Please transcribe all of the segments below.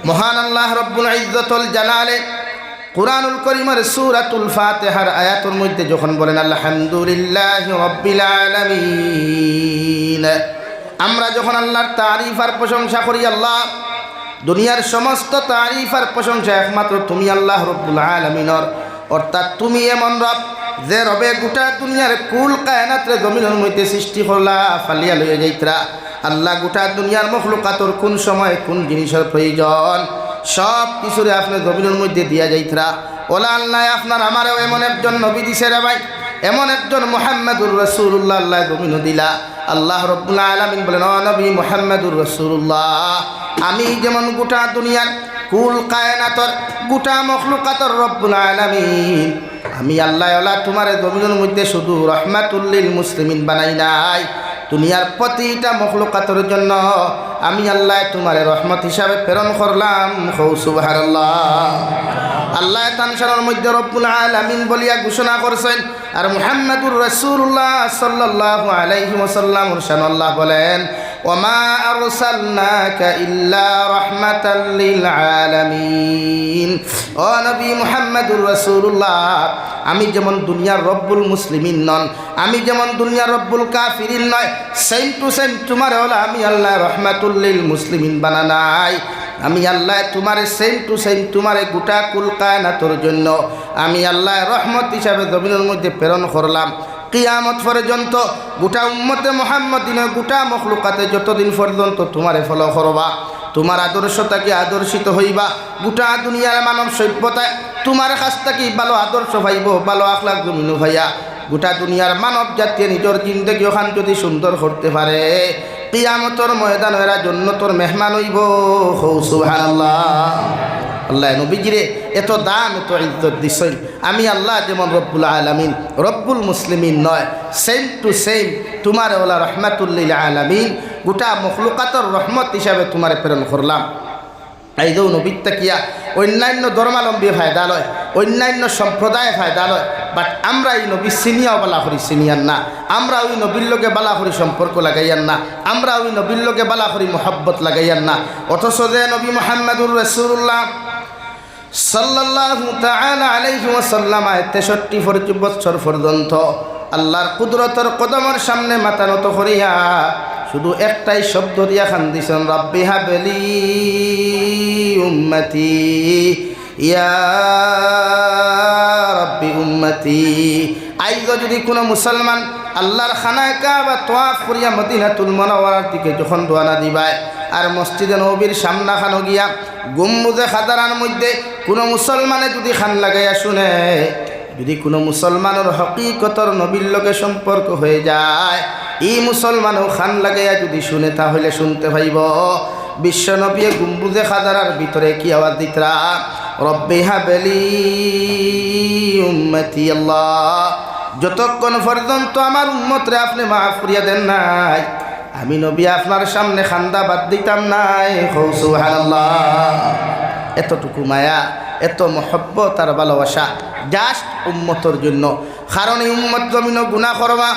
মহান আল্লাহ রব্বুল ইজ্জতুল জালালে কুরআনুল কারীমের সূরাতুল ফাতিহার আয়াতের মধ্যে যখন বলেন আলহামদুলিল্লাহি রাব্বিল আলামিন, আমরা যখন আল্লাহর তারিফ আর প্রশংসা করি, আল্লাহ দুনিয়ার সমস্ত তারিফ আর প্রশংসা একমাত্র তুমি আল্লাহ রব্বুল আলামিনের, অর্থাৎ তুমি এমন রব যে রবে গোটা দুনিয়ার কুল কায়নাতরে জমিনের মধ্যে সৃষ্টি করলা, ফালিয়া লইয়া যাইতরা। আল্লাহ গোটা দুনিয়ার মখলুকাতর কোন সময় কোন জিনিসের প্রয়োজন সব কিছুরে আপনি জমিনের মধ্যে দিয়া যাইতরা। ওলা আল্লাহ আপনার আমারও এমন একজন নবী দিছে রে ভাই, এমন একজন মুহাম্মাদুর রাসূলুল্লাহ আল্লাহ জমিন দিলা। আল্লাহ রব্বুল আলামিন বলেন, ও নবী মুহাম্মাদুর রাসূলুল্লাহ, আমি যেমন গোটা দুনিয়ার কুল কায়নাতর গোটা মখলুকাতর রব্বুল আলামিন, আমি আল্লাহ ওলা তোমার জমিনের মধ্যে শুধু রহমাতুল লিল মুসলিমিন বানাই নাই, দুনিয়ার প্রতিটা মখলুকাতের জন্য আমি আল্লাহ তোমার রহমত হিসাবে প্রেরণ করলাম। সুবহানাল্লাহ। আল্লাহ তানসারের মধ্যে রব্বুল আলামিন বলিয়া ঘোষণা করছেন, আর মুহাম্মাদুর রাসূলুল্লাহ সাল্লাল্লাহু আলাইহি ওয়াসাল্লাম আল্লাহ বলেন, ওমা আরসালনাকা ইল্লা রাহমাতাল লিল আলামিন। ও নবী মুহাম্মাদুর রাসূলুল্লাহ, আমি যেমন দুনিয়ার রব্বুল মুসলিমিন নন, আমি যেমন দুনিয়ার রব্বুল কাফিরিন নয়, সেম টু সেম তোমার হলো আমি আল্লাহ রহমাতুল লিল মুসলিমিন বানানাই। আমি আল্লাহ তোমারে সেম টু সেম তোমারে গোটা কুল কায়নাতের জন্য আমি আল্লাহ রহমত হিসাবে জমিনের মধ্যে প্রেরণ করলাম। কিয়ামত পর্যন্ত গোটা উম্মতে মুহাম্মাদিনে গোটা মখলুকাতে যতদিন পর্যন্ত তোমারে ফলো করবা, তোমার আদর্শটাকে আদর্শিত হইবা, গোটা দুনিয়ার মানব সভ্যতায় তোমার কাছ থেকে ভালো আদর্শ পাইব, ভালো আখলাক জমিন ভাইয়া গোটা দুনিয়ার মানব জাতীয় নিজের জিন্দগি ওখান যদি সুন্দর করতে পারে, কিয়ামতের ময়দান এরা জন্নতর মেহমান হইব। সুবহানাল্লাহ। আল্লাহ নবীজিরে এত দাম এত ইজ্জত দিছেন। আমি আল্লাহ যেমন রব্বুল আলামিন রব্বুল মুসলিমিন নয়, সেম টু সেম তোমার ওলা রহমাতুল লিল আলামিন গোটা মখলুকাতের রহমত হিসাবে তোমার প্রেরণ করলাম। এই যে নবীর তাকিয়া অন্যান্য ধর্মাবলম্বী ফায়দা লয়, অন্যান্য সম্প্রদায় ফায়দা লয়, বাট আমরা এই নবী সিনিয়াও বালা করি সিনিয়ার না, আমরা ওই নবীর লোকে বালা করি সম্পর্ক লাগাইয়ার না, আমরা ওই নবীর লোকে বালা করি মোহাব্বত লাগাইয়ার না। অথচ যে নবী মুহাম্মাদুর রাসূলুল্লাহ সাল্লাল্লাহু তাআলা আলাইহি ওয়াসাল্লাম 63 বছর পর্যন্ত আল্লাহর কুদরতের কদমের সামনে মাথা নত করিয়া শুধু একটাই শব্দ দিয়া খান দিছেন, রাব্বি হাবলি উম্মতি ইয়া রাব্বি উম্মতি। আইজ যদি কোনো মুসলমান আল্লাহর খানায় কাবা তওয়াফ করিয়া মদিনাতুল মুনাওয়ারার দিকে যখন রওনা দিবায়, আর মসজিদে নববীর সামনা খানো গিয়া গম্বুজে খাদারার মধ্যে কোনো মুসলমানে যদি খান লাগাইয়া শুনে, যদি কোনো মুসলমানের হকিকতর নবীর লগে সম্পর্ক হয়ে যায়, এই মুসলমানও খান লাগাইয়া যদি শুনে, তাহলে শুনতে পাইব বিশ্ব নবী গম্বুজে খাদারার ভিতরে কি আওয়াজ দিতরা, রব্বি হাবলি উম্মতি। আল্লাহ, যতক্ষণ পর্যন্ত আমার উম্মতরে আপনি মাফ করিয়া দেন নাই, আমি নবী আপনার সামনে খান্দা বাদ দিতাম নাই। সুবহানাল্লাহ। এতটুকু মায়া, এত মহব্বত আর ভালোবাসা জাস্ট উম্মতর জন্য। কারণ এই উম্মত জমিন গুনাহ করবা।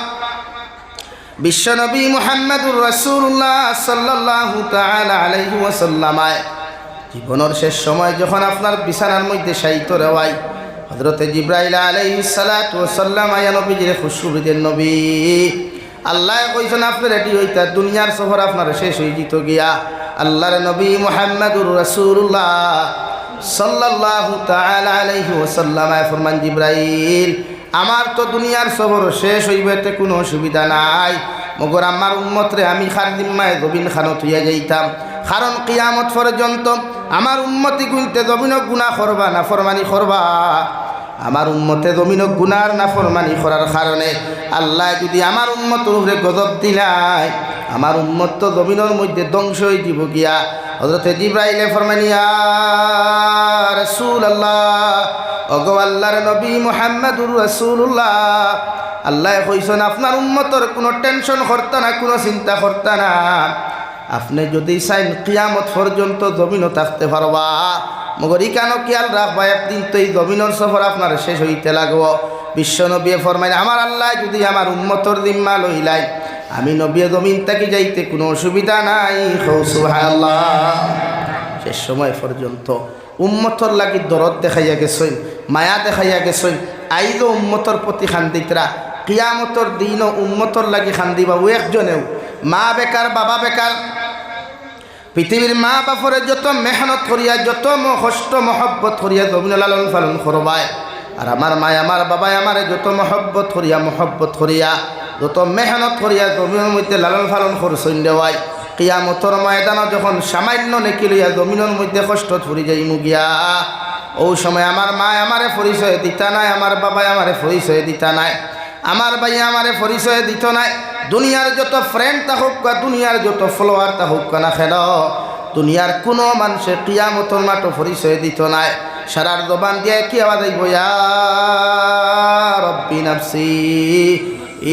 বিশ্বনবী মুহাম্মাদুর রাসূলুল্লাহ সাল্লাল্লাহু তাআলা আলাইহি ওয়াসাল্লাম জীবনের শেষ সময় যখন আপনার বিছানার মধ্যে শায়িত রেওয়াই, হযরতে জিবরাইল আলাইহিস সালাতু ওয়াসাল্লাম আয়া নবীজির খুশখবরি নবী, আল্লাহ কইছেন আপনি রেডি হইতা, দুনিয়ার সফর আপনার শেষ হয়ে যেত গিয়া। আল্লাহর নবী মুহাম্মাদুর রাসূলুল্লাহ সাল্লাল্লাহু তাআলা আলাইহি ওয়াসাল্লাম ফরমান, জিবরাইল আমার তো দুনিয়ার সফর শেষ হইবে, কোনো অসুবিধা নাই, মগর আমার উম্মতরে আমি খার জিম্মায় জবিন খানো তুইয়া যাইতাম। কারণ কিয়ামত পর্যন্ত আমার উম্মতি গুনতে জমিন গুনাহ করবা না ফরমানি করবা, আমার উম্মতে জমিন গুনার না ফরমানি করার কারণে আল্লাহ যদি আমার উম্মতের উপরে গজব দিলাই, আমার উম্মত তো জমিনের মধ্যে ধ্বংস হয়ে যাব গিয়া। হযরতে জিবরাইলে ফরমানি, ইয়া রাসূলুল্লাহ, ওগো আল্লাহর নবী মুহাম্মাদুর রাসূলুল্লাহ, আল্লাহ কইছেন আপনার উম্মতের কোনো টেনশন করতা না, কোনো চিন্তা করতা না, আপনি যদি চাইন কিয়ামত পর্যন্ত জমিনও থাকতে পারবা, মগর ইকানো খেয়াল রাখবা একদিন তো এই জমিনের সফর আপনার শেষ হইতে লাগবো। বিশ্ব নবী ফরমাইন, আমার আল্লাহ যদি আমার উম্মতর জিম্মা লইলাই, আমি নবী জমিন থেকে যাইতে কোনো অসুবিধা নাই। সুবহানাল্লাহ। শেষ সময় পর্যন্ত উম্মতর লাগি দরদ দেখাইয়া গেছেন, মায়া দেখাইয়া গেছেন। আইজও উম্মতর প্রতি খান্দিতরা, কিয়ামতর দিনও উম্মতর লাগি খান্দিবা। ও একজনেও মা বেকার বাবা বেকার, পৃথিবীর মা বাপরে যত মেহনত করিয়া যত কষ্ট মহব্বত করিয়া জমিন লালন পালন করবায়, আর আমার মা আমার বাবাই আমারে যত মহব্বত করিয়া যত মেহনত করিয়া জমিনের মধ্যে লালন পালন করছেন দেওয়াই, কিয়ামতর ময়দানে যখন সামান্য নেকি লইয়া জমিনের মধ্যে কষ্ট ধরি যাই মুগিয়া, ও সময় আমার মা আমারে পরিচয় দিতা নাই, আমার বাবাই আমারে পরিচয় দিতা নাই, আমার ভাই আমারে পরিচয় দিত নাই। দুনিয়ার যত ফ্রেন্ড থাকুক বা দুনিয়ার যত ফলোয়ার থাকুক না কেন, দুনিয়ার কোনো মানুষের কিয়ামতর মাঠে পরিচয় দিত নাই। সারার জবান দিয়ে কি আওয়াজ আইব? ইয়া রব্বি নাফসি,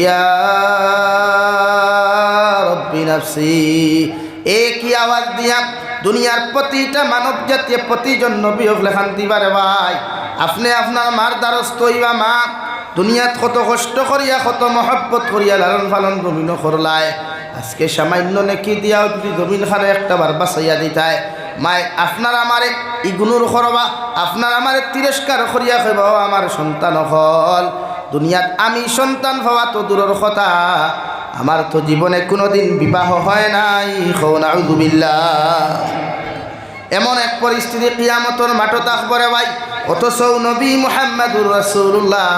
ইয়া রব্বি নাফসি। কি আওয়াজ দিয়া দুনিয়ার প্রতিটা মানব জাতীয় প্রতিজন নবী হলে শান্তি পারে ভাই। আপনি আপনার মার দ্বারস্থ হইবা। মা দুনিয়াত কত কষ্ট করিয়া কত মহব্বত করিয়া লালন পালন জমিন করলায়, আজকে সামান্য নেকি দিয়াও যদি জমিন খানে একটা বার বাঁচাইয়া দিতায়, মায় আপনার আমারে ইগনুর করবা, আপনার আমারে তিরস্কার করিয়া কইবা ও আমার সন্তান হল। দুনিয়াত আমি সন্তান হওয়া তো দূরের কথা, আমার তো জীবনে কোনোদিন বিবাহ হয় নাই। নাউযুবিল্লাহ। এমন এক পরিস্থিতি কিয়ামতর মাঠে থাকবরে ভাই। অথচ নবী মুহাম্মদুর রাসূলুল্লাহ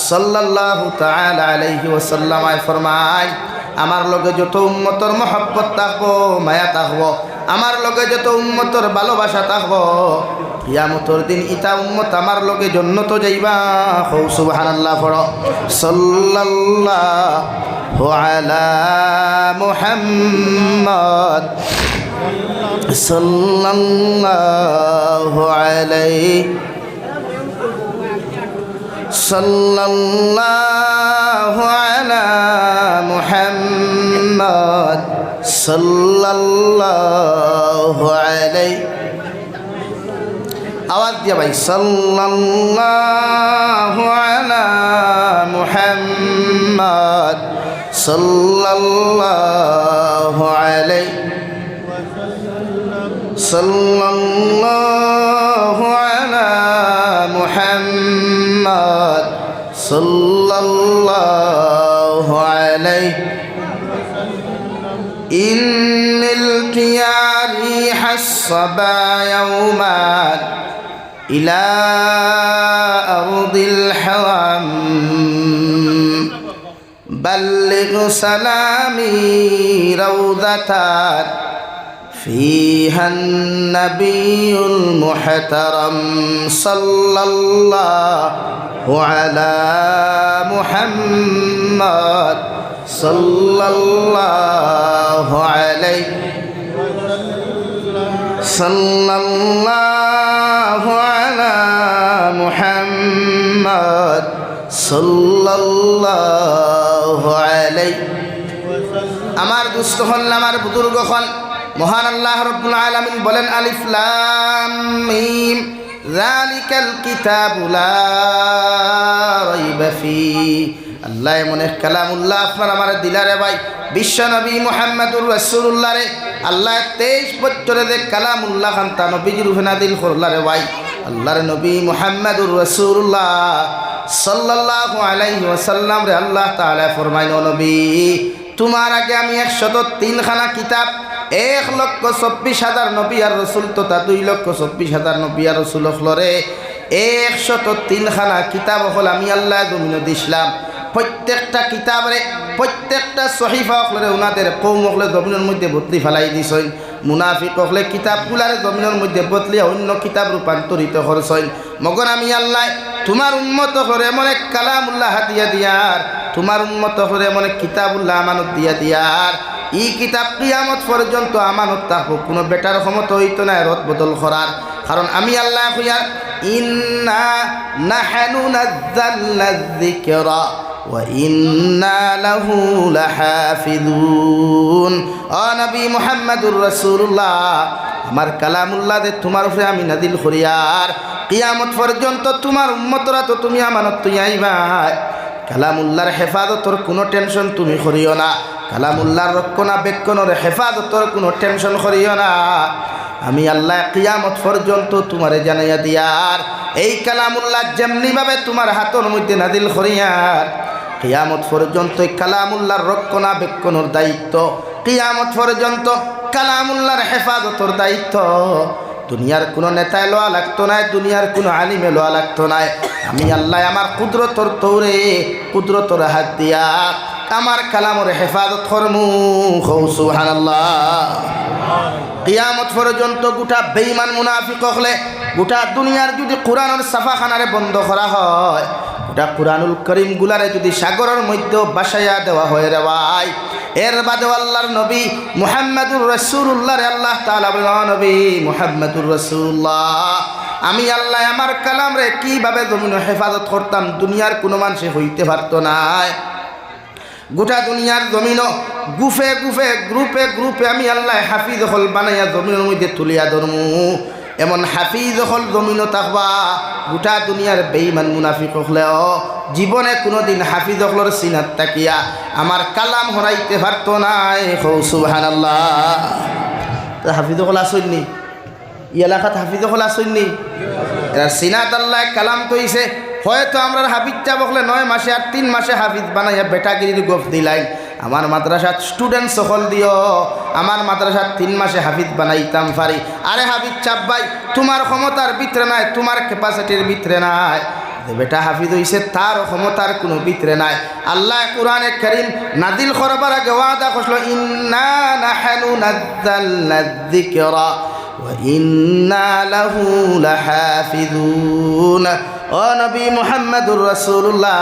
সাল্লাল্লাহু তাআলা আলাইহি ওয়াসাল্লাম ফরমায়, আমার লগে যত উম্মতর মহব্বত থাকবো, মায়া থাকবো, আমার লগে যত উম্মতর ভালোবাসা থাকবো, কিয়ামতর দিন ইতা উম্মত আমার লগে জান্নাতে যাইবা। হৌ সুবহানাল্লাহ পড়ো। সাল্লাল্লাহু আলা মুহাম্মদ সাল্লাল্লাহু আলাইহি সাল্লাল্লাহু আলা মুহাম্মদ সাল্লাল্লাহু আলাইহি। আওয়াজ দিয়া ভাই, সাল্লাল্লাহু আলা মুহাম্মদ সাল্লাল্লাহু আলাইহি সাল্লাল্লাহু আলা মুহাম্মদ সাল্লাল্লাহু আলাইহি। ইন্নিল কিয়ারি হাসবা ইয়াওমান ইলা আরদিল হারাম বাল্লিগ সালামি রাউদাতান فيها النبي المحترم صلى الله على محمد صلى الله عليه صلى الله على محمد صلى الله عليه। আমার দুস্থ হল, আমার বুজুর্গ হল, মহান আল্লাহ রাব্বুল আলামিন বলেন, আলিফ লাম মিম যালিকাল কিতাবু লা রাইবা ফি। আল্লাহ এমন এক কালামুল্লাহ আপনার আমার দিলারে ভাই, বিশ্ব নবী মুহাম্মদুর রাসূলুল্লাহ রে আল্লাহ 23 বছরে যে কালামুল্লাহ খানতা নবীর রূহে নাযিল করলারে ভাই। আল্লাহর নবী মুহাম্মদুর রাসূলুল্লাহ সাল্লাল্লাহু আলাইহি ওয়াসাল্লাম রে আল্লাহ তাআলা ফরমাইল, নবী তোমার আগে আমি 103 খানা কিতাব, 1,24,000 নবী আর রসুল তথা 2,24,000 নবী আর রসুল হলরে 103 খানা কিতাব হল আমি আল্লাহ জমিন দিছিলাম। প্রত্যেকটা কিতাবরে প্রত্যেকটা সহিফা হলরে ওনাদের কৌম হলে জমিনের মধ্যে বদলি ফেলাই দিছেন। মুনাফিক হলে কিতাবগুলারে জমিনের মধ্যে বদলিয়া অন্য কিতাব রূপান্তরিত করছেন। মগর আমি আল্লাহ তোমার উম্মত হলে এমন এক কালামুল্লাহ দিয়া দিয়ার, তোমার উম্মত হলে এমন এক কিতাবুল্লাহ আমানত দিয়া দিয়ার, এই কিতাব কিয়ামত পর্যন্ত আমানত থাকবো, কোনো বেটার ক্ষমতা হইতো না রদ বদল করার। কারণ আমি আল্লাহ কইয়ার, ইন্না নাহনু নাযালনা যিকরা ওয়া ইন্না লাহু লাহাফিজুন। ও নবী মুহাম্মদুর রাসূলুল্লাহ, আমার কালামুল্লাহ দে তোমার উপরে আমি নাযিল করিয়ার, কিয়ামত পর্যন্ত তোমার উম্মতরা তো তুমি আমানত তুই আইবা। কালামুল্লাহর হেফাজতর কোনো টেনশন তুমি করিও না, কালামুল্লাহর রক্ষণাবেক্ষণের হেফাজতর কোনো টেনশন করিও না। আমি আল্লাহ কিয়ামত পর্যন্ত তোমারে জানাইয়া দিয়ার এই কালামুল্লাহ যেমনিভাবে তোমার হাতের মধ্যে নাজিল করিয়ার কিয়ামত পর্যন্ত এই কালামুল্লাহর রক্ষণাবেক্ষণের দায়িত্ব, কিয়ামত পর্যন্ত কালামুল্লাহর হেফাজতের দায়িত্ব দুনিয়ার কোনো নেতায় লওয়া লাগতো না, দুনিয়ার কোনো আলিমে লওয়া লাগতো না। আমি আল্লাহ আমার কুদরতর তৌরে কুদরতর হাত দিয়া আমার কালামর হেফাজত করমু। সুবহানাল্লাহ। কিয়ামত পর্যন্ত গোটা বেঈমান মুনাফিক হলে গোটা দুনিয়ার যদি কোরআনের ছাপাখানারে বন্ধ করা হয়, গোটা কোরআনুল করিম গুলারে যদি সাগরের মধ্যেও বাসাইয়া দেওয়া হয় রে ভাই, এর বাদেও আল্লাহর নবী মুহাম্মদুর রাসূলুল্লাহ আল্লাহ তাআলা বলেন, নবী মুহাম্মদুর রাসূলুল্লাহ আমি আল্লাহ আমার কালাম রে কিভাবে জমিন হেফাজত করতাম দুনিয়ার কোনো মানুষে হইতে পারতো না। গোটা দুনিয়ার জমিন গুফে গুফে গ্রুপে গ্রুপে আমি আল্লাহ হাফিজ হল বানাইয়া জমিনের মধ্যে তুলিয়া ধরমু। এমন হাফিজ হল জমিনও থাকবা গোটা দুনিয়ার বেঈমান মুনাফিক হলেও জীবনে কোনোদিন হাফিজ হলর সিনাত তাকিয়া আমার কালাম হরাইতে পারতো না। সুবহানাল্লাহ। হাফিজ হল আসেননি ই এলাকাত, হাফিজ হল আসেননি, এরা সিনাত আল্লাহ কালাম তৈছে। হয়তো আমরা হাফিজটা বকলে 9 মাসে আর 3 মাসে হাফিজ বানাইয়া বেটাগিরির গফ দিলাই। আমার মাদ্রাসার স্টুডেন্ট সকল দিও আমার মাদ্রাসার 3 মাসে হাফিজ বানাইতাম পারি। আরে হাফিজ চাপ ভাই, তোমার ক্ষমতার ভিতরে নাই, তোমার ক্যাপাসিটির ভিতরে নাই। বেটা হাফিজ হইছে তার ক্ষমতার কোনো ভিতরে নাই। আল্লাহ কোরআনে কারীম নাজিল করবার আগে ওয়াদা করল, ইন্না নাহনু নাযালনা যিকরা ওয়া ইন্না লাহু লাহাফিজুন। ও নবী মুহাম্মদুর রাসূলুল্লাহ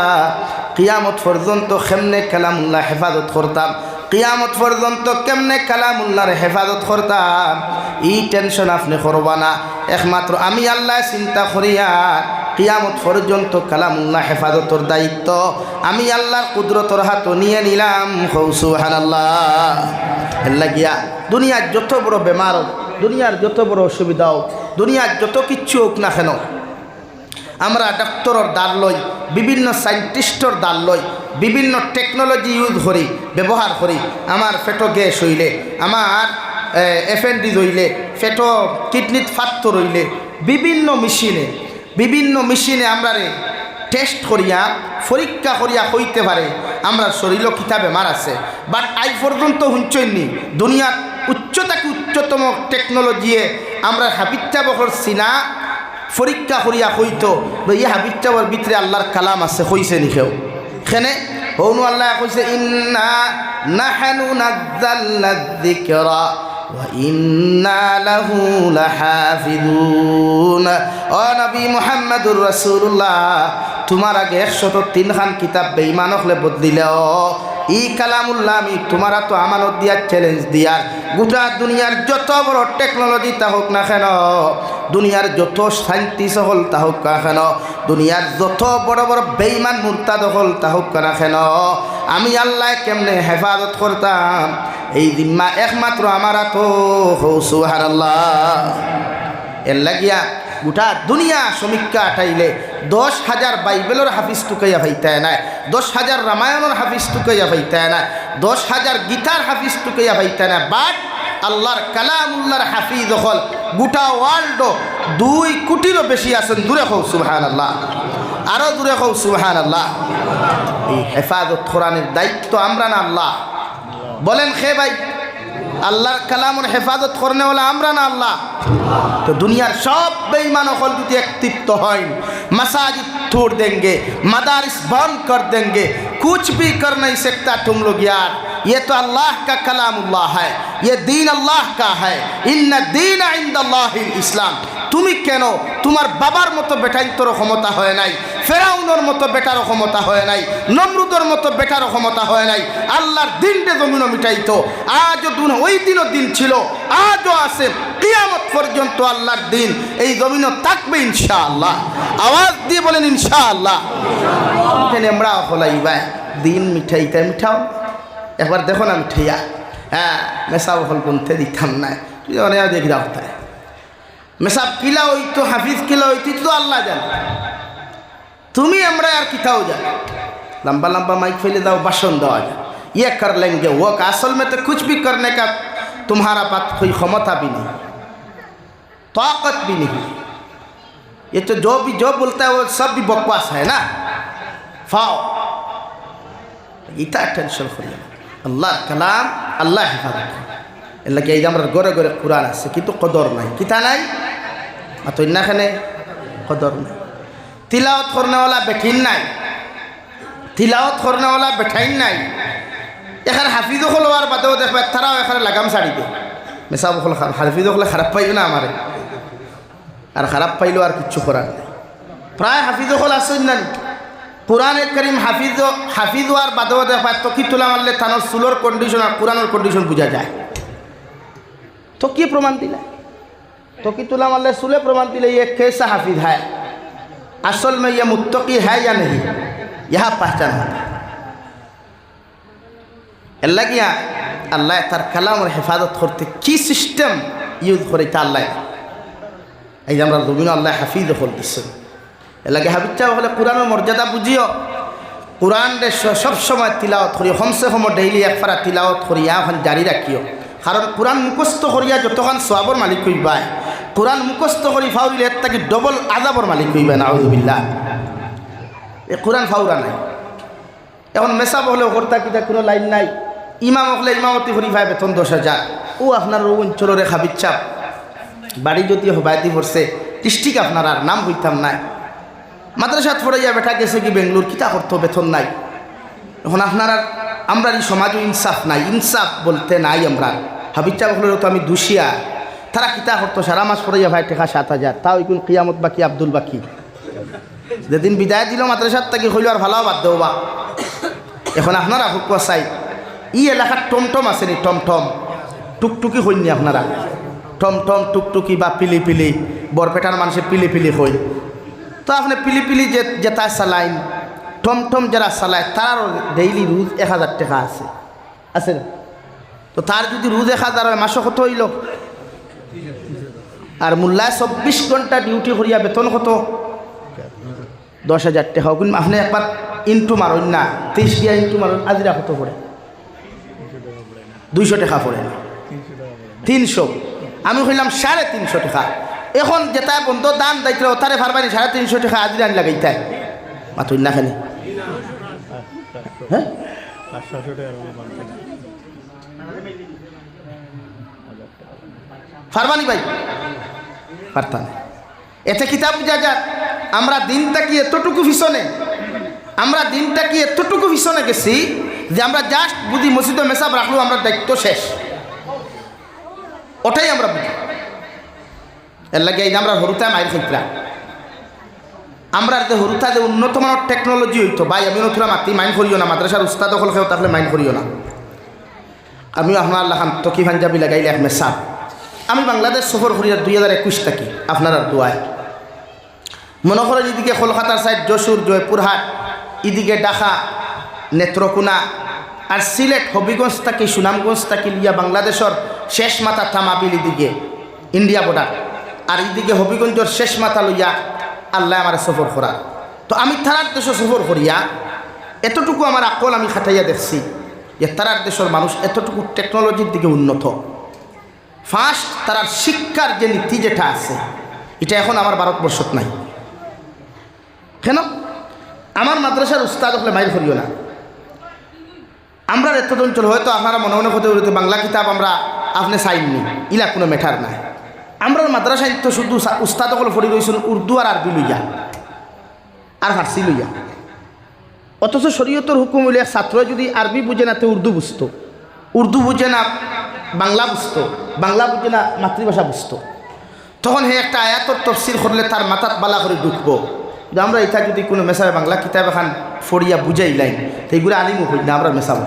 কিয়ামত পর্যন্ত কেমনে কালামুল্লাহ হেফাজত করতাম, কিয়ামত পর্যন্ত কেমনে কালামুল্লাহর হেফাজত করতাম এই টেনশন আপনি করবা না। একমাত্র আমি আল্লাহ চিন্তা করিয়া কিয়ামত পর্যন্ত কালামুল্লাহ হেফাজতের দায়িত্ব আমি আল্লাহর কুদরতর হাত নিয়ে নিলাম। সুবহানাল্লাহ। এর লাগিয়া দুনিয়ার যত বড় বেমার, দুনিয়ার যত বড় অসুবিধা হোক, দুনিয়ার যত কিচ্ছু হোক না কেন, আমরা ডাক্তারের দ্বার লই, বিভিন্ন সাইন্টিস্টর দ্বার লই, বিভিন্ন টেকনোলজি ইউজ করি, ব্যবহার করি। আমার পেটো গ্যাস হইলে, আমার এফএনডি হইলে, পেটো কিডনিত ফাত্তর হইলে বিভিন্ন মেশিনে আমরা টেস্ট করিয়া পরীক্ষা করিয়া হইতে পারে আমরা শরীরও কিতা বেমার আছে। বাট আজ পর্যন্ত হুঁচইনি দুনিয়ার উচ্চতাকে উচ্চতম টেকনোলজিয়ে আমরা হাবিচ্চা বহর সিনা পরীক্ষা করিয়া হইতো এই হাবিচ্চাবর ভিতরে আল্লাহর কালাম আছে হইছে নিখেও এখানে হৌনু আল্লাহ কইছে, ইন্না নাহনু নাযালনা যিকরা ওয়া ইন্না লাহু লাহাফিজুন। ও নবী মুহাম্মদুর রাসূলুল্লাহ তোমার আগে 103 খান কিতাব বেঈমান হলে বদলিলেও ই কালামুল্লাহ আমি তোমারা তো আমানত দিয়ার চ্যালেঞ্জ দিয়ার গোটা দুনিয়ার যত বড় টেকনোলজি তা হোক না কেন, দুনিয়ার যত সাইন্টিস্ট হল তা হোক না কেন, দুনিয়ার যত বড় বড় বেঈমান মুরতাদ হল তা হোক না কেন, আমি আল্লাহ কেমনে হেফাজত করতাম এই জিম্মা একমাত্র আমারা তো। সুবহানাল্লাহ। এর লাগিয়া গোটা দুনিয়া সমীক্ষা আটাইলে 10,000 বাইবেলের হাফিজ টুকাইয়া ভাইতায় নাই, 10,000 রামায়ণের হাফিজ টুকাইয়া ভাইতায় নাই, 10,000 গীতার হাফিজ টুকাইয়া ভাইতায় না। বাট আল্লাহর কালামুল্লাহর হাফিজ হল গোটা ওয়ার্ল্ড 2 কোটিরও বেশি আছেন। দূরে হোক সুবহানাল্লাহ, আরও দূরে হোক সুবহানাল্লাহ। এই হেফাজত কোরআনের দায়িত্ব আমরা না আল্লাহ? বলেন খে ভাই, আল্লাহর কালামের হেফাজত করনে হলে আমরা না আল্লাহ? তো দুনিয়ার সব বেঈমান হল যদি একত্রিত হয়, मसाजिद तोड़ देंगे, मदारिस बंद कर देंगे, कुछ भी कर नहीं सकता तुम लोग यार। ये तो अल्लाह का कलामुल्लाह है, ये दीन अल्लाह का है। इन्ना दीन इंदल्लाहिल इस्लाम। তুমি কেন তোমার বাবার মতো বেটাই তোর ক্ষমতা হয় নাই, ফেরাউনের মতো বেটারও ক্ষমতা হয় নাই, নমরুদের মতো বেটারও ক্ষমতা হয় নাই। আল্লাহর দিনটা জমিনও মিটাইতো। আজও ওই দিনও দিন ছিল, আজও আছে, কিয়ামত পর্যন্ত আল্লাহর দিন এই জমিনও থাকবে ইনশাআল্লাহ। আওয়াজ দিয়ে বলেন ইনশাআল্লাহ। আমরা হলাই ভাই দিন মিঠাইতে মিঠাও একবার দেখো না মিঠাইয়া, হ্যাঁ মেসাব হল কোনতে দিতাম না, তুই অনেক দেখি রাখতে মেসাব কিলা হইতো, হাফিজ কিলা হইতো তো আল্লাহ জান, তুমি আমরা আর কিতাও জান। लंबा लंबा माइक फैले दाओ, भाषण दवा जाए, ये कर लेंगे वो, असल में तो कुछ भी करने का तुम्हारा पास कोई क्षमता भी नहीं। ताकत भी नहीं। ये तो जो बोलता है वो सब भी बकवास है ना। फाओ इतना टेंशन करिए अल्लाह कलाम अल्लाह हिफाजत এর লাগে এই যে আমরা গড়ে গড়ে কোরআন আছে কিন্তু কদর নাই কিতা নাই তো ইন্নাখানে কদর নাই তিলাওয়াত করনেওয়ালা বেঠিন নাই তিলাওয়াত করনেওয়ালা বেঠাইন নাই এখানে হাফিজও হলোয়ার বাদেও দেখবে তারাও এখানে লাগাম ছাড়ি দেয় মেসাব হল হাফিজও হলে খারাপ পাইবে না আমারে আর খারাপ পাইলেও আর কিচ্ছু করার নেই প্রায় হাফিজও হল আসেন না কোরআনে করিম হাফিজ আর বাদেও দেখবে তকি তোলা মারলে থানোর চুলোর কন্ডিশন আর কোরআনের কন্ডিশন বোঝা যায় तो क्या प्रमाण दिला तो कि तुला माल्ले सुले प्रमाण दिले ये कैसा हाफिज है असल में ये मुत्तकी है या नहीं यह पहचान होता है अल्लाह किया अल्लाह तार कलाम और हिफाजत करते की सिस्टम यूज करे अल्लाह এই যে আমরা রবিন আল্লাহ হাফিজ হল দিচ্ছেন এলাকে হাফিজটা হলে কোরআনের মর্যাদা বুঝিও কোরআন সব সময় তিলাওয়াত করি কমসে কম ডেইলি এক পারা তিলাওয়াত করি এখন জারি রাখিও কারণ কোরআন মুখস্থ করিয়া যতক্ষণ সওয়াবের মালিক হইবা কোরআন মুখস্থ করি ফাউরিলে এর থেকে ডবল আযাবের মালিক হইবা নাউযুবিল্লাহ এই কোরআন ফাউরা নাই এখন মেসাব হলে হরতা কিতা কোনো লাইন নাই ইমাম হলে ইমামতি করি পায় বেতন 10,000 ও আপনার অঞ্চলের হাবিচ্ছা বাড়ি যদি হবায়তি পড়ছে ডিস্ট্রিক্ট আপনার আর নাম হইতাম নাই মাদ্রাসাত পড়াইয়া বেটা গেছে কি বেঙ্গলোর কিতা করতো বেতন নাই এখন আপনার আর আমরা এই সমাজও ইনসাফ নাই ইনসাফ বলতে নাই আমরা হাবিচ্ছা হলেও তো আমি দুষিয়া তারা কিতা করতো সারা মাস পড়াইয়া ভাই টাকা 7,000 তাও এখন কিয়ামত বাকি আব্দুল বাকি যেদিন বিদায় দিল মাদ্রাসার থেকে হইল আর ভালো বাদ দেও বা এখন আপনারা হুক চাই ই এলাকার টমটম আসেনি টমটম টুকটুকি হইনি আপনারা টমটম টুকটুকি বা পিলি বরপেটার মানুষের পিলি হই তো আপনি পিলি যেটা চালাইন টমটম যারা চালায় তার ডেইলি রোজ 1,000 টাকা আছে না তো তার যদি রোজ 1,000 হয় মাসে কত হইল আর মোল্লায় 24 ঘন্টা ডিউটি করিয়া বেতন কত 10,000 টাকা কিন্তু আপনি একবার ইন্টু মারুন না 30 দিয়া ইন্টু মারুন আজিরা কত পড়ে 200 টাকা পড়ে না 300 আমি কইলাম 350 টাকা এখন যেটা বন্ধ দান দায়িত্ব তারে ফারবানি 350 টাকা আজিরা আনি লাগাইতে মাতুন না খালি হ্যাঁ ফারবানি ভাই পারতাম এতে কিতাব বুঝা যাক আমরা দিনটা কি এতটুকু ভীষণে গেছি যে আমরা জাস্ট বুঝি মসজিদে মেসাব রাখলো আমরা দায়িত্ব শেষ ওটাই আমরা বুঝি এর লাগে এই যে আমরা হরুতা মাইর খাইতরা আমরা যে হরুতা যে উন্নত মানের টেকনোলজি হইতো ভাই আমি নতুন মাতি মাইন করিও না মাদ্রাসার উস্তাদ দখল খেয়েও তাহলে মাইন করিও না আমিও আপনার আল্লাহ খান তকি পাঞ্জাবি লাগাইলে এক মেসাব আমি বাংলাদেশ সফর করিয়া 2021 থাকি আপনার দোয়ায় মনে করেন এদিকে কলকাতার সাইড যশোর জয়পুরহাট এদিকে ঢাকা নেত্রকোনা আর সিলেট হবিগঞ্জ থাকি সুনামগঞ্জ থাকি লিয়া বাংলাদেশের শেষ মাথা থামাবিল এদিকে ইন্ডিয়া বর্ডার আর এদিকে হবিগঞ্জের শেষ মাথা লইয়া আল্লাহ আমার সফর করা তো আমি তারার দেশে সফর করিয়া এতটুকু আমার আকল আমি খাটাইয়া দেখছি যে তারার দেশের মানুষ এতটুকু টেকনোলজির দিকে উন্নত ফার্স্ট তারার শিক্ষার যে নীতি যেটা আছে এটা এখন আমার ভারতবর্ষত নাই কেন আমার মাদ্রাসার উস্তাদ হলে মাইল করিও না আমরা এত অঞ্চল হয়তো আপনারা মনে মনে হতে বলতে বাংলা কিতাব আমরা আপনি চাইননি ইলা কোনো ম্যাটার নাই আমরা মাদ্রাসায় তো শুধু উস্তাদ হল পড়ি রয়েছেন উর্দু আর আরবি লইয়া আর ফার্সি লইয়া অথচ শরীয়তের হুকুম হইলে ছাত্র যদি আরবি বুঝে না তো উর্দু বুঝে না বাংলা বুঝতো বাংলা বুঝে না মাতৃভাষা বুঝতো তখন হে একটা আয়াতর তফসির করলে তার মাথাত বালা করে ঢুকবো আমরা এটা যদি কোনো মেসাবে বাংলা কিতাব এখন ফড়িয়া বুঝাইলাই তো এইগুলো আলিমও হই না আমরা মেসাব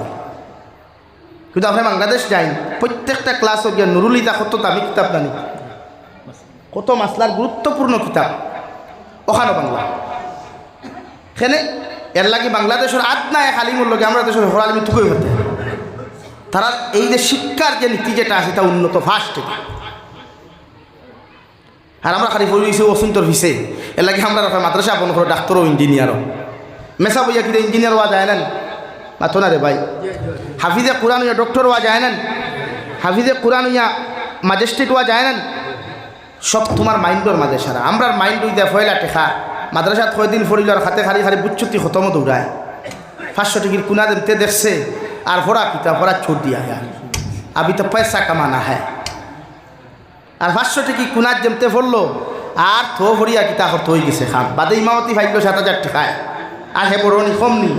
কিন্তু আমরা বাংলাদেশ যাই প্রত্যেকটা ক্লাস গিয়া নুরুলিতা কত দামি কিতাব জানি কত মাসলার গুরুত্বপূর্ণ কিতাব ওখানে বাংলা এখানে এর লাগে বাংলাদেশের আদনা এক আলিমুর লগে আমরা দেশের হর আলিমি থুকুই হতে তারা এই যে শিক্ষার যে নীতি যেটা আছে তা উন্নত ফার্স্ট আর আমরা খালি পড়িয়েছি অসুন্তর ভিসে এর লাগে আমরা মাদ্রাসা আপন করো ডাক্তারও ইঞ্জিনিয়ারও মেসা বইয়া কিন্তু ইঞ্জিনিয়ার হওয়া যায় না মাথো না রে ভাই হাফিজে কোরআন হইয়া ডক্টর হওয়া যায় না হাফিজে কোরআন হইয়া ম্যাজিস্ট্রেট হওয়া যায় না সব তোমার মাইন্ডর মাঝে সারা। আমরা মাইন্ড উইদা ফয়লা টেখা মাদ্রাসাত কয়দিন ফরিল আর হাতে খালি খালি বুচ্ছুতি খতম দৌড়ায় 500 টিকির কুনা দেতে দেখছে আর ভরা কিতা ভরা ছোট দিয়া है अभी तो पैसा कमाना है আর 500 টিকি কুনার জমতে পড়লো আর থো ভরিয়া কিতা করতে হয়ে গেছে খান বাদে ইমামতি ফাইল 7,000 টাকায় আর হে বড়নি কম নি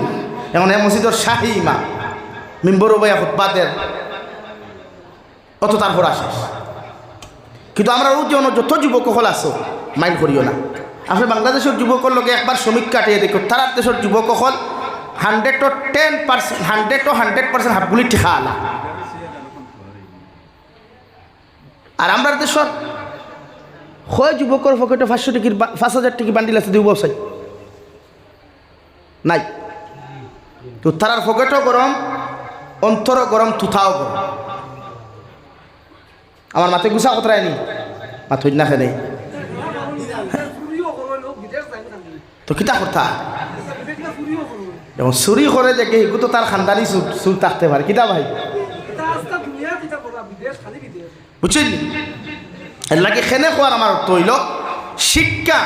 এখন হে মসজিদের শাহী ইমাম মিম্বর বয়া খুতবাদের অত তার ভরা শেষ। কিন্তু আমরা ওই জন্য যত যুবক হল আসো মাইন্ড করিও না। আসলে বাংলাদেশের যুবকর লোকে একবার শ্রমিক কাটিয়ে দেখো তারা দেশের যুবক হল 100% হাফগুলি ঠেকা আলা। আর আমরা দেশের হয় যুবকর পকেটে 500 টিকির 5,000 টিকি বান্ডিল আছে দুই বছর নাই। তো তারার পকেটও গরম অন্তরও গরম তুথাও গরম। আমার মাথায় গুছা কতরায় নি মাথুর না খেলে তো কিতা কথা যেমন চুরি করে দেখে এগু তো তার খানদানি চুর থাকতে পারে কিতা ভাই বুঝছেন লাগে খেনে খোয়ার আমার তৈল শিক্ষা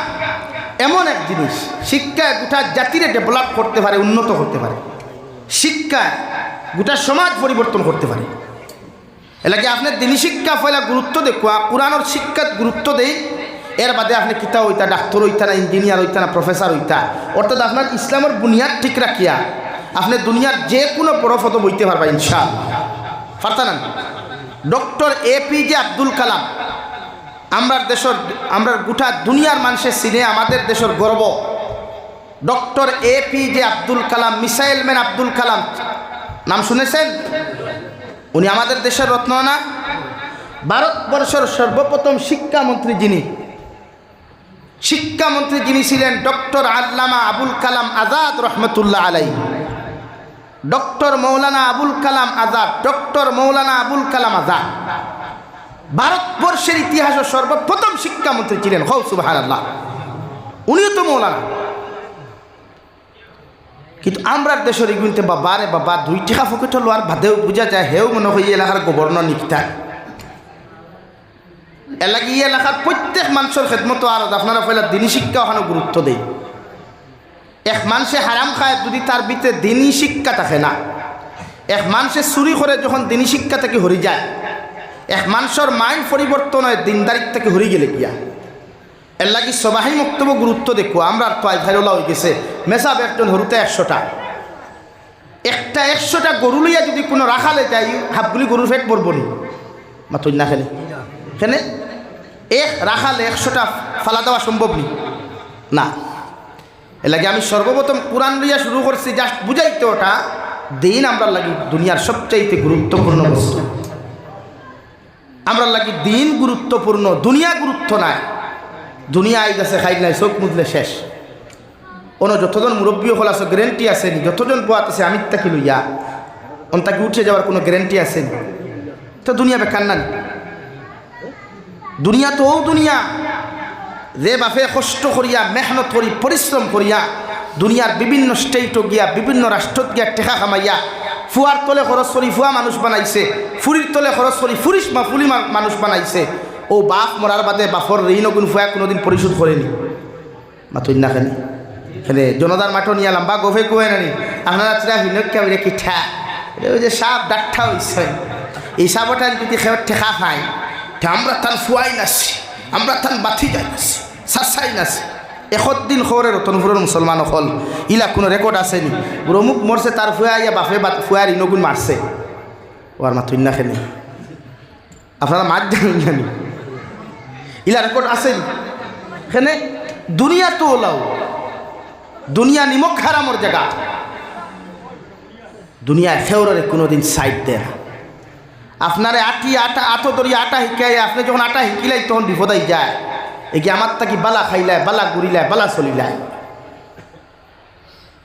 এমন এক জিনিস শিক্ষা গোটা জাতিরে ডেভেলপ করতে পারে উন্নত করতে পারে। শিক্ষা গোটা সমাজ পরিবর্তন করতে পারে। এলাকি আপনার দিনী শিক্ষা ফলে গুরুত্ব দেখুয়া কোরআনের শিক্ষাত গুরুত্ব দেই এর বাদে আপনি কিতা হইতা ডাক্তার হইতা না ইঞ্জিনিয়ার হইতা না প্রফেসর হইতা অর্থাৎ আপনার ইসলামের বুনিয়াদ ঠিক রাখিয়া আপনি দুনিয়ার যে কোনো বড় পদ বইতে পারবা ইনশাআল্লাহ পারতা না। ডক্টর APJ আব্দুল কালাম আমরা দেশের আমরা গোটা দুনিয়ার মানুষের চিনে আমাদের দেশের গর্ব। Doctor APJ Abdul Kalam missile man Abdul Kalam নাম শুনেছেন? উনি আমাদের দেশের রত্ন না। ভারতবর্ষের সর্বপ্রথম শিক্ষামন্ত্রী যিনি ছিলেন ডক্টর আল্লামা আবুল কালাম আজাদ রহমতুল্লাহ আলাই। ডক্টর মৌলানা আবুল কালাম আজাদ ভারতবর্ষের ইতিহাসের সর্বপ্রথম শিক্ষামন্ত্রী ছিলেন। হৌ সুবহানাল্লাহ, উনিও তো মৌলানা। কিন্তু আমরা দেশের এগুলিতে বাবা রে বাবা 2 টাকা পকেটে লোয়ার বাদেও বোঝা যায় হেও মনে হয় এলাকার গভর্নর নিকটায় এলাকি এলাকার প্রত্যেক মানুষের খেদমত আর আপনারা পয়লা দিনী শিক্ষা ওখানে গুরুত্ব দেয়। এক মানুষে হারাম খায় যদি তার ভিতরে দিনী শিক্ষা থাকে না। এক মানুষে চুরি করে যখন দিনী শিক্ষা থেকে হরি যায় এক মানুষের মাইন্ড পরিবর্তন হয় দিনদারিক থেকে হরি গেলে গিয়া এর লাগি সবাই বক্তব্য গুরুত্ব দেখো। আমরা তো ভাইরোলা হয়ে গেছে মেসাব একজন হরুতে 100টা একটা 100টা গরু লইয়া যদি কোনো রাখালে যাই হাফগুলি গরুর ফেট পড়ব নি মাথুর না খেলে এখানে এক রাখালে 100টা ফালা দেওয়া সম্ভব নি না। এর লাগে আমি সর্বপ্রথম কোরআন লইয়া শুরু করছি জাস্ট বুঝাইতে ওটা দিন আমরা লাগি দুনিয়ার সবচাইতে গুরুত্বপূর্ণ বস্তু। আমরা লাগি দিন গুরুত্বপূর্ণ, দুনিয়া গুরুত্ব নাই। দুনিয়া আই গেছে খাই নাই চোখ মুদলে শেষ। অন্য যতজন মুরব্বী হল আছে গ্যারেন্টি আসেনি, যতজন পোয়াত আছে আমি তাকে লইয়া তাকে উঠে যাওয়ার কোনো গ্যারেন্টি আসেনি। তো দুনিয়া বেকার না। দুনিয়া তো ও দুনিয়া যে বাপে কষ্ট করিয়া মেহনত করি পরিশ্রম করিয়া দুনিয়ার বিভিন্ন স্টেটও গিয়া বিভিন্ন রাষ্ট্রত গিয়া টেকা কামাইয়া ফুয়ার তলে খরচ করি ফুয়া মানুষ বানাইছে, ফুরির তলে খরচ করি ফুলি মানুষ বানাইছে। ও বাপ মরার বাদে বাপর ঋণ গুণ ফুয়া কোনোদিন পরিশোধ করেনি মাতুই না খানি খেলে জনতার মাঠও নিয়ে লাম্বা গোফে কুয়ে নানি আপনারা চিরা হিনক্যা বলে কিঠা ওই যে সাপ ডাঠা হয়েছে এই সাপটা যদি খেয়ে ঠেকা খাই আমরা তার ফুয়াই নাছি আমরা তার বাথি যাই নাছি সাসাই নাছি। 1 দিন খবরে রতনপুরের মুসলমান হল ইলা কোনো রেকর্ড আসেনি রমুক মরছে তার ফুয়া ইয়া বাপে ফুয়ার ইনগুণ মারছে ওর মাতুই না খেলে আপনারা মার জানি ইলা রেকর্ড আসেনি। এখানে দুনিয়া তো ওলাও দুনিয়া নিমক হারামর জায়গা। দুনিয়া খেউরে কোনোদিন সাইড দেয় না। আপনারে আটো দরিয়া আটা শিকাই আপনি যখন আটা শিকিলাই তখন বিপদাই যায়। এগিয়ে আমার তাকি বালা খাইলায় বালা ঘুরিলায় বালা চলিলায়।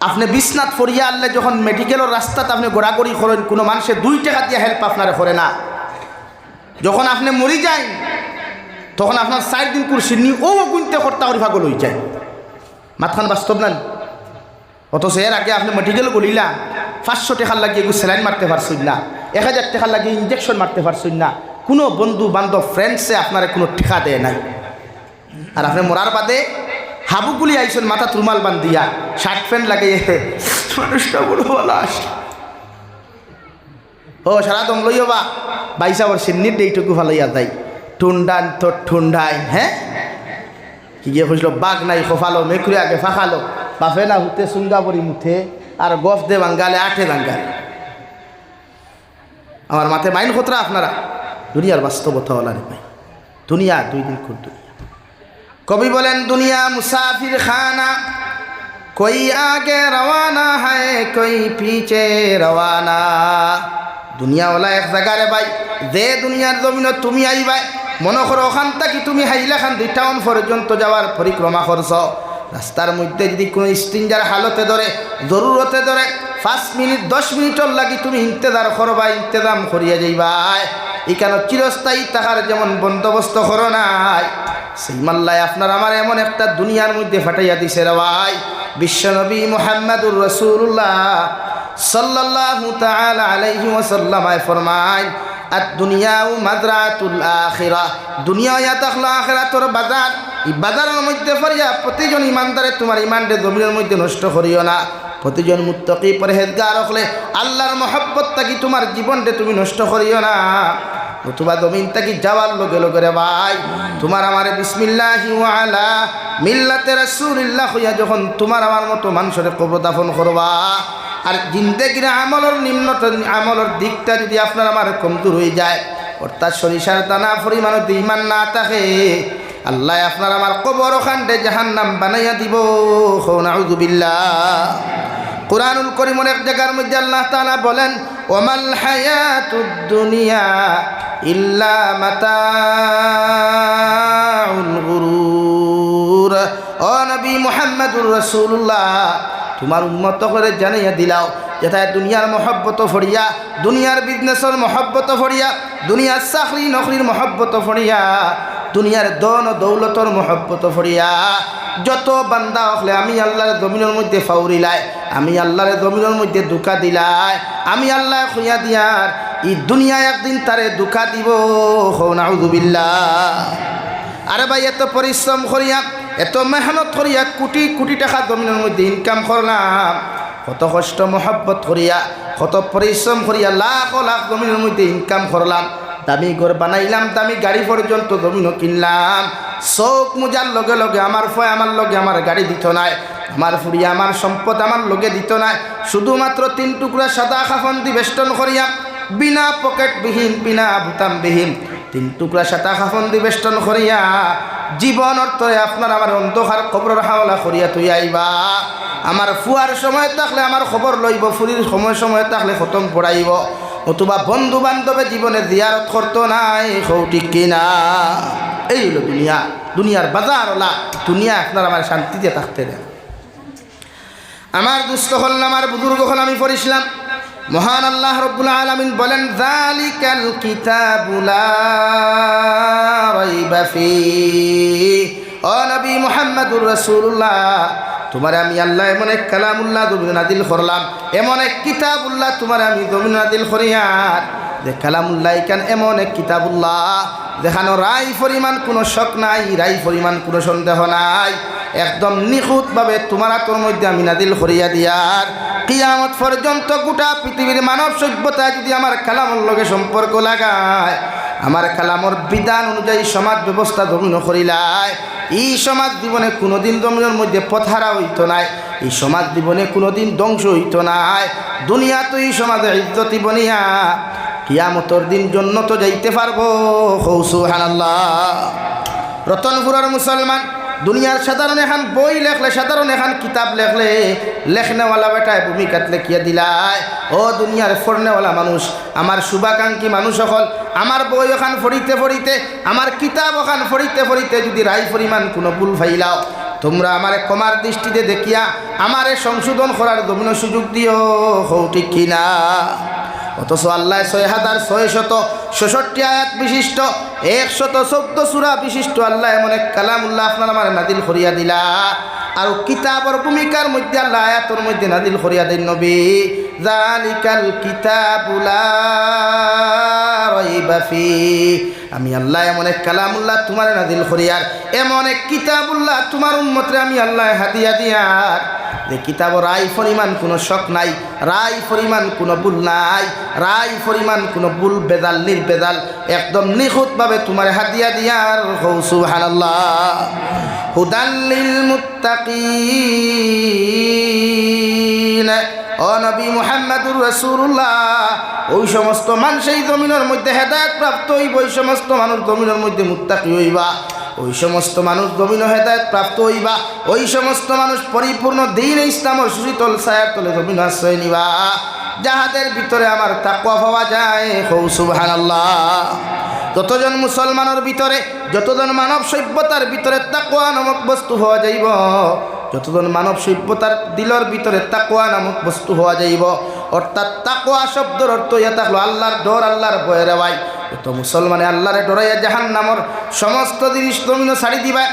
আপনি বিছনাথ ফরিয়া আনলে যখন মেডিকেলের রাস্তাতে আপনি গোড়াগড়ি করেন কোনো মানুষের 2 টাকা দিয়ে হেল্প আপনারে করে না। যখন আপনি মরি যান তখন আপনার 4 দিন কুরসির নি ও গুনতে কর্তা করি ভাগল হয়ে যায়। মাতখান বাস্তব না। অথচ এর আগে আপনি মেডিকেল গলিলা 500 টাকা লাগিয়ে এগুলো স্যালাইন মারতে পারছেন না, 1000 টাকা লাগিয়ে ইঞ্জেকশন মারতে পারছেন না। কোনো বন্ধু বান্ধব ফ্রেন্ডসে আপনারা কোনো টিকা দেয় নাই। আর আপনি মরার বাদে হাবুগুলি আইসেন মাথা রুমাল বান্ধিয়া শার্ট প্যান্ট লাগিয়ে মানুষটা বড় ভালো আসে ও সারা দম লইও বা বাইসা ওর সিন্নির এইটুকু ভালোইয়া দেয় ঠুন্ডান তো ঠুন্ডাই হ্যাঁ কি গিয়ে খুঁজলো বাঘ নাই খোফালো মেকুরি আগে ফাঁকালো বাফে না হুতে সুঙ্গা পরি মুথে আর গফ দে বাঙ্গালে আঠে দাঙ্গালে আমার মাথায় মাইন খতরা আপনারা দুনিয়ার বাস্তবতা হলা রে ভাই দুনিয়া দুই দিন খুব দুনিয়া কবি বলেন দুনিয়া মুসাফির খানা কই আগে রওয়ানা হয় কই পিছে রওয়ানা দুনিয়াওয়ালা এক জায়গারে ভাই যে দুনিয়ার জমিনত তুমি আইবাই মনে করো ওখান থাকি তুমি হাইলাখান 2 টাউন পর্যন্ত যাওয়ার পরিক্রমা করছ রাস্তার মধ্যে যদি কোনো স্ট্রিঞ্জার হালতে ধরে জরুরতে ধরে 5 মিনিট 10 মিনিটর লাগি তুমি ইন্তজার করবা ইন্তজাম করিয়া যাইবাই এখানে চিরস্থায়ী থাকার যেমন বন্দোবস্ত করো নাই সেই মাল্লায় আপনার আমার এমন একটা দুনিয়ার মধ্যে ফাটাইয়া দিছে রে ভাই বিশ্বনবী মুহাম্মদুর রাসূলুল্লাহ সাল্লাল্লাহু তাআলা আলাইহি ওয়াসাল্লাম ফরমায় আদ-দুনিয়াউ মাযরাতুল আখিরাহ দুনিয়া ইয়া তাখলা আখিরাতুর বাজার এই বাজারের মধ্যে ফরিয়া প্রতিজন ইমানদারে তোমার ইমানরে জমিনের মধ্যে নষ্ট করিও না প্রতিজন মুত্তাকি পরহেজগার হলে আল্লাহর মহব্বত থাকি তোমার জীবনরে তুমি নষ্ট করিও না নতুবা জমিন থাকি যাওয়ার লগে লগে রে ভাই তোমার আমারে বিসমিল্লাহি ওয়া আলা মিল্লাতে রাসূলিল্লাহ হইয়া যখন তোমার আমার মতো মানুষের কবর দাফন করবা আর জিন্দেগির আমলের নিম্নতম আমলের দিকটা যদি আপনার আমার কমজোর হয়ে যায় অর্থাৎ সরিষার দানা পরিমাণ যদি ইমান না থাকে আল্লাহ আপনার আমার কবর ওখানে জাহান্নাম বানাইয়া দিব নাউযু বিল্লাহ কুরআনুল কারীমের এক জায়গার মধ্যে আল্লাহ তাআলা বলেন ওয়ামাল হায়াতুদ দুনিয়া ইল্লা মাতাউল গুরুর ও নবী মুহাম্মদুর রাসূলুল্লাহ তোমার উম্মত করে জানাইয়া দিলাও যেটা দুনিয়ার মহব্বত ফড়িয়া দুনিয়ার বিজনেসের মহব্বত ফড়িয়া দুনিয়ার চাকরি নকরির মহব্বত ফড়িয়া দুনিয়ার দন দৌলতর মহব্বত ফড়িয়া যত বান্দা হলে আমি আল্লাহর জমিনের মধ্যে ফাউরিলাই আমি আল্লাহর জমিনের মধ্যে দুকা দিলাই আমি আল্লাহ খুইয়া দিয়ার এই দুনিয়া একদিন তারে দুকা দিব নাউযু বিল্লাহ আরে ভাই এত পরিশ্রম করিয়া এত মেহনত করিয়া কোটি কোটি টাকা জমিনের মধ্যে ইনকাম করলাম কত কষ্ট মহব্বত করিয়া কত পরিশ্রম করিয়া লাখ লাখ জমিনের মধ্যে ইনকাম করলাম দামি ঘর বানাইলাম দামি গাড়ি পর্যন্ত জমিনও কিনলাম শোক মুজার লগে লগে আমার ফয় আমার লগে আমার গাড়ি দিত নাই আমার ফুরিয়া আমার সম্পদ আমার লগে দিত নাই শুধুমাত্র 3 টুকরা সাদা কাফন দি বেষ্টন করিয়া বিনা পকেটবিহীন বিনা বুতামবিহীন 3 টুকরা সাদা কাফন দি বেষ্টন করিয়া জীবন অর্থে আপনার আমার অন্ধকার কবরের হাওলা করিয়া তুই আইবা আমার ফুয়ার সময় থাকলে আমার খবর লইব ফুরির সময় থাকলে খতম পড়াইব অথবা বন্ধু বান্ধবে জীবনে জিয়ারত করতো নাই ঠিক কিনা এই হলো দুনিয়া দুনিয়ার বাজার ওলা দুনিয়া আপনার আমার শান্তিতে থাকতে দেন আমার দুস্থ হল আমার বুজুর্গ হল আমি পড়িছিলাম মহান আল্লাহ রব্বুল আলামিন বলেন যালিকাল কিতাবু লা রাইবা ফীহি ও নবী মুহাম্মদুর রাসূলুল্লাহ তোমার আমি আল্লাহ এমন এক কালামুল্লাহ জমিন নাজিল করলাম এমন এক কিতাবুল্লাহ তোমার আমি জমিন নাজিল করিয়ার যে কালামুল্লাহ কেন এমন এক কিতাবুল্লাহ যেখানে রাই পরিমাণ কোনো শক নাই রাই পরিমাণ কোনো সন্দেহ নাই একদম নিখুঁতভাবে তোমার তোর মধ্যে আমি নাজিল করিয়া দিয়ার কিয়ামত পর্যন্ত গোটা পৃথিবীর মানব সভ্যতা যদি আমার কালামর লগে সম্পর্ক লাগায় আমার কালামর বিধান অনুযায়ী সমাজ ব্যবস্থা জমিন করিলায় এই সমাজ জীবনে কোনোদিন জমিনের মধ্যে পথারা হইতো নাই এই সমাজ জীবনে কোনোদিন ধ্বংস হইতো নাই দুনিয়া তো এই সমাজে ইজ্জতি বনিয়া কিয়ামতের দিন জন্নত যাইতে পারবো সুবহানাল্লাহ রতনপুরের মুসলমান দুনিয়ার সাধারণ এখন বই লেখলে সাধারণ এখন কিতাব লেখলে লেখনেওয়ালা বেটায় ভূমিকাত লেখিয়া দিলায় ও দুনিয়ার পড়নেওয়ালা মানুষ আমার শুভাকাঙ্ক্ষী মানুষ সকল আমার বই ওখান ফড়িতে ফড়িতে আমার কিতাব ওখান ফড়িতে ফড়িতে যদি রাই পরিমাণ কোনো ভুল ফাইলাও তোমরা আমারে কমার দৃষ্টিতে দেখিয়া আমারে সংশোধন করার জমিন সুযোগ দিও ঠিক কিনা অথচ আল্লাহ 6666 আয়াত বিশিষ্ট 114 সূরা বিশিষ্ট আল্লাহ এমন এক কালামুল্লাহ আপনার আমার নাজিল করিয়া দিলা আর কিতাবর ভূমিকার মধ্যে আল্লাহ আয়াতের মধ্যে নাজিল করিয়া দেন নবী যালিকাল কিতাবু লা রাইবা ফি। আমি আল্লাহ এমন এক কালামুল্লাহ তোমার নাজিল করিয়ার, এমন এক কিতাবুল্লাহ তোমার উম্মতরে আমি আল্লাহ হাদিয়া দিয়ার, যে কিতাবর রায় পরিমাণ কোনো শক নাই, রায় পরিমাণ কোনো ভুল নাই, রায় পরিমাণ কোনো ভুল বেদাল নির্বেদাল একদম নিখুঁতভাবে তোমার হাদিয়া দিয়ার। হৌ সুবহানাল্লাহ। হুদাল লিল মুত্তাকিন, ও নবী মুহাম্মদুর রাসূলুল্লাহ, ওই সমস্ত মানুষ এই জমিনের মধ্যে হেদায়েত প্রাপ্ত হইব, ওই সমস্ত মানুষ জমিনের মধ্যে মুত্তাকি হইবা, ওই সমস্ত মানুষ জমিন হেদায়েত প্রাপ্ত হইবা, ওই সমস্ত মানুষ পরিপূর্ণ দ্বীন ইসলামের সুশীতল ছায়ার তলে জমিন আশ্রয় নিবা, যাহাদের ভিতরে আমার তাকওয়া পাওয়া যায়। হৌ সুবহানাল্লাহ। যতজন মুসলমানের ভিতরে, যতজন মানব সভ্যতার ভিতরে তাকওয়া নামক বস্তু হওয়া যাইব, যতজন মানব সভ্যতার দিলর ভিতরে তাকওয়া নামক বস্তু হওয়া যাইব, অর্থাৎ তাকওয়া শব্দের অর্থ ইয়া থাকলো আল্লাহর ডর, আল্লাহর ভয় রেওয়াই। তো মুসলমানে আল্লাহরে ডরাইয়া জাহান্নামের সমস্ত জিনিস জমিন ছাড়ি দিবা,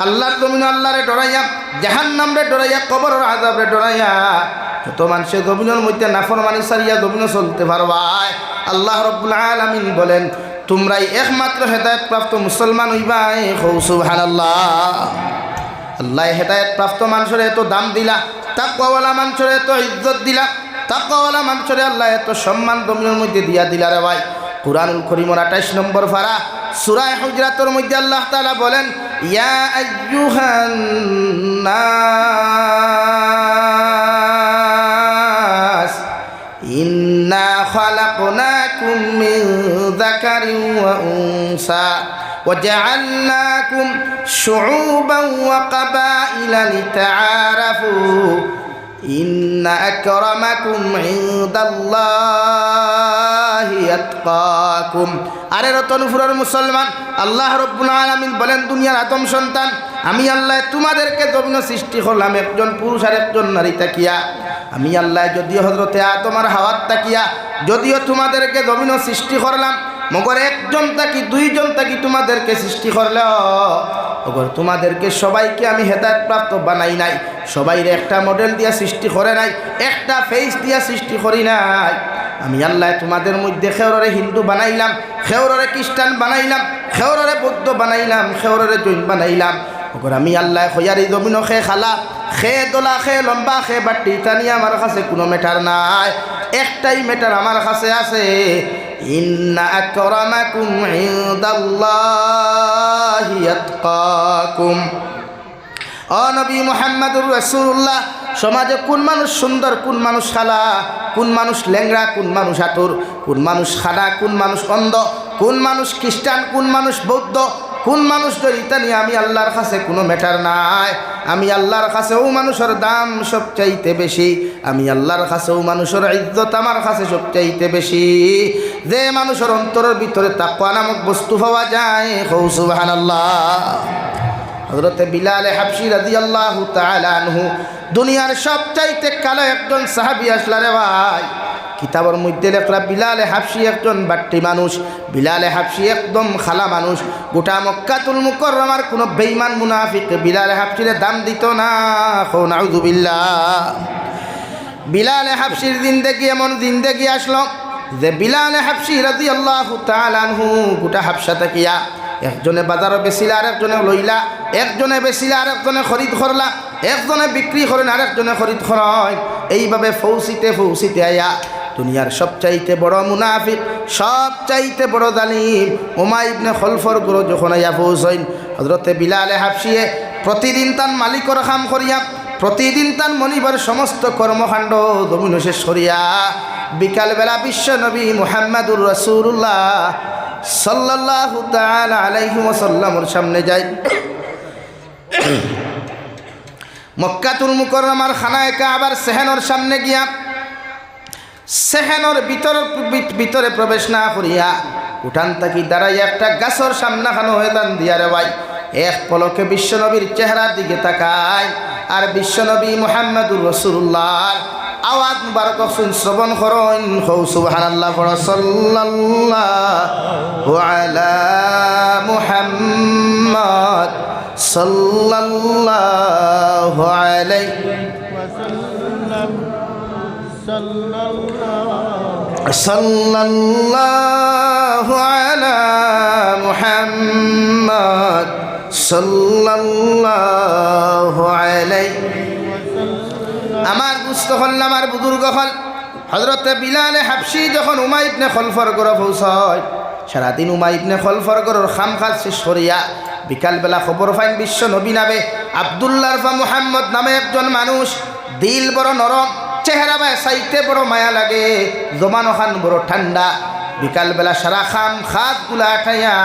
আল্লাহর জমিন আল্লাহরে ডরাইয়া, জাহান্নামরে ডরাইয়া, কবরের আযাবরে ডরাইয়া যত মানুষের জমিনের মধ্যে নাফরমানি ছাড়িয়া জমিনে চলতে পারবাই। আল্লাহ রাব্বুল আলামিন বলেন তোমরাই একমাত্র হেদায়েত প্রাপ্ত মুসলমান হইবাই। হৌ সুবহানাল্লাহ। আল্লাহ হেদায়েত প্রাপ্ত মানুষের এত দাম দিলা, তাকওয়াওয়ালা মানুষের এত ইজ্জত দিলা, তাকওয়াওয়ালা মানুষের আল্লাহ এত সম্মান জমিনের মধ্যে দিয়া দিলা রে ভাই। কুরআনুল কারীমের 28 নম্বর পারা সূরা হুজরাতের মধ্যে আল্লাহ তাআলা বলেন, ইয়া আইয়ুহান নাস ইন্না খালাকনাকুম মিন যাকারিন ওয়া উনসা وجعلناكم شعوبا وقبائل لتعارفوا إن أكرمكم عند الله أتقاكم। আরে রতনপুরের মুসলমান, আল্লাহ রাব্বুল আলামিন বলেন দুনিয়ার আদম সন্তান, আমি আল্লাহ তোমাদেরকে জমিন সৃষ্টি করলাম একজন পুরুষ আর একজন নারী তাকিয়া। আমি আল্লাহ যদিও হযরতে আদম আর হাওয়াত তাকিয়া যদিও তোমাদেরকে জমিন সৃষ্টি করলাম, মগর একজন তাকি দুইজন তাকি তোমাদেরকে সৃষ্টি করলে, মগর তোমাদেরকে সবাইকে আমি হেদায়েত প্রাপ্ত বানাই নাই, সবাইরে একটা মডেল দিয়া সৃষ্টি করে নাই, একটা ফেস দিয়া সৃষ্টি করি নাই। আমি আল্লাহ তোমাদের মধ্যে খেওররে হিন্দু বানাইলাম, খেওররে খ্রিস্টান বানাইলাম, খেওররে বৌদ্ধ বানাইলাম, খেওররে জৈন বানাইলাম। মগর আমি আল্লাহ খয়ারি জমিন খে খালা, খে দোলা, খে লম্বা, খে বাটি, তানি আমার কাছে কোনো ম্যাটার নাই, একটাই ম্যাটার আমার কাছে আছে, ইন্না আকরামাকুম ইনদাল্লাহি আতকাকুম। ও নবী মুহাম্মদুর রাসূলুল্লাহ, সমাজে কোন মানুষ সুন্দর, কোন মানুষ খালা, কোন মানুষ ল্যাংড়া, কোন মানুষ আতুর, কোন মানুষ খানা, কোন মানুষ অন্ধ, কোন মানুষ খ্রিস্টান, কোন মানুষ বৌদ্ধ, কোন মানুষ দরিতা নিয়ে আমি আল্লাহর কাছে কোনো ম্যাটার নাই। আমি আল্লাহর কাছে ও মানুষের দাম সবচাইতে বেশি, আমি আল্লাহর কাছে ও মানুষের ইজ্জত আমার কাছে সবচাইতে বেশি, যে মানুষের অন্তরের ভিতরে তাকওয়া নামক বস্তু পাওয়া যায়। হৌ সুবহানাল্লাহ। হযরতে বিলাল হাবশী রাদিয়াল্লাহু তাআলা আনহু দুনিয়ার সবচাইতে কালো একজন সাহাবী আসলা রে ভাই। কিতাবের মধ্যে লেখলা বিলাল হাবশী একজন বাট্টি মানুষ, বিলাল হাবশী একদম খালা মানুষ। গোটা মক্কাতুল মুকাররমার কোনো বেঈমান মুনাফিক বিলাল হাবশীরে দাম দিত না। নাউযুবিল্লাহ। বিলাল হাবশীর জিন্দেগি এমন জিন্দেগি আসলো যে বিলাল হাবশী রাদিয়াল্লাহু তাআলা আনহু গোটা হাবশা তাকিয়া একজনে বাজারও বেচিলা, আর একজনে লইলা, একজনে বেচিলা আর একজনে খরিদ করলা, একজনে বিক্রি করেন আর একজনে খরিদ করেন। এইভাবে ফৌসিতে ফৌসিতে আয়া দুনিয়ার সবচাইতে বড় মুনাফিক, সবচাইতে বড় জালিম উমাইয়া ইবনে খলফর গুরু যখন আয়া পৌঁছইন, হযরতে বিলাল হাবশীয়ে প্রতিদিন তার মালিকর কাম করিয়া, প্রতিদিন তার মনিবার সমস্ত কর্মকাণ্ড জমিন শেষ করিয়া বিকালবেলা বিশ্ব নবী মুহাম্মদুর রাসূলুল্লাহ সাল্লাল্লাহু তাআলা আলাইহি ওয়াসাল্লামের সামনে যায়। মক্কাতুল মুকাররমার খানায়ে কাবার সেহেনর সামনে গিয়া সেহেনর ভিতরে প্রবেশ না করিয়া উঠান তাকি দাঁড়াইয়া একটা গাছর সামনা খানো হয়ে দান দিয়া রে ভাই এক পলকে বিশ্বনবীর চেহারার দিকে তাকায়, আর বিশ্বনবী মুহাম্মদুর রাসূলুল্লাহ আওয়াজ মুবারক শ্রবণ করেন। হৌ সুবহানাল্লাহ, সাল্লাল্লাহু আলা মুহাম্মদ সাল্লাল্লাহু আলাইহি ওয়াসাল্লাম, সাল্লাল্লাহু সাল্লাল্লাহু আলা মুহাম্মদ সাল্লাল্লাহু আলাইহি। আমার দুস্থ হল, আমার বুজুর্গ হল, হযরতে বিলাল হাবশী যখন উমাইয়া ইবনে খলফর ঘরে পৌঁছায়, সারাদিন উমাইয়া ইবনে খলফর ঘরের খামখাজ শেষ করিয়া বিকালবেলা খবর পাইন বিশ্ব নবী নামে আব্দুল্লাহ বা মুহাম্মদ নামে একজন মানুষ, দিল বড় নরম, চেহারা বায় সাইতে বড় মায়া লাগে, জমানো খান বড় ঠান্ডা। বিকালবেলা সারা খাম খাত গুলা আঠাইয়া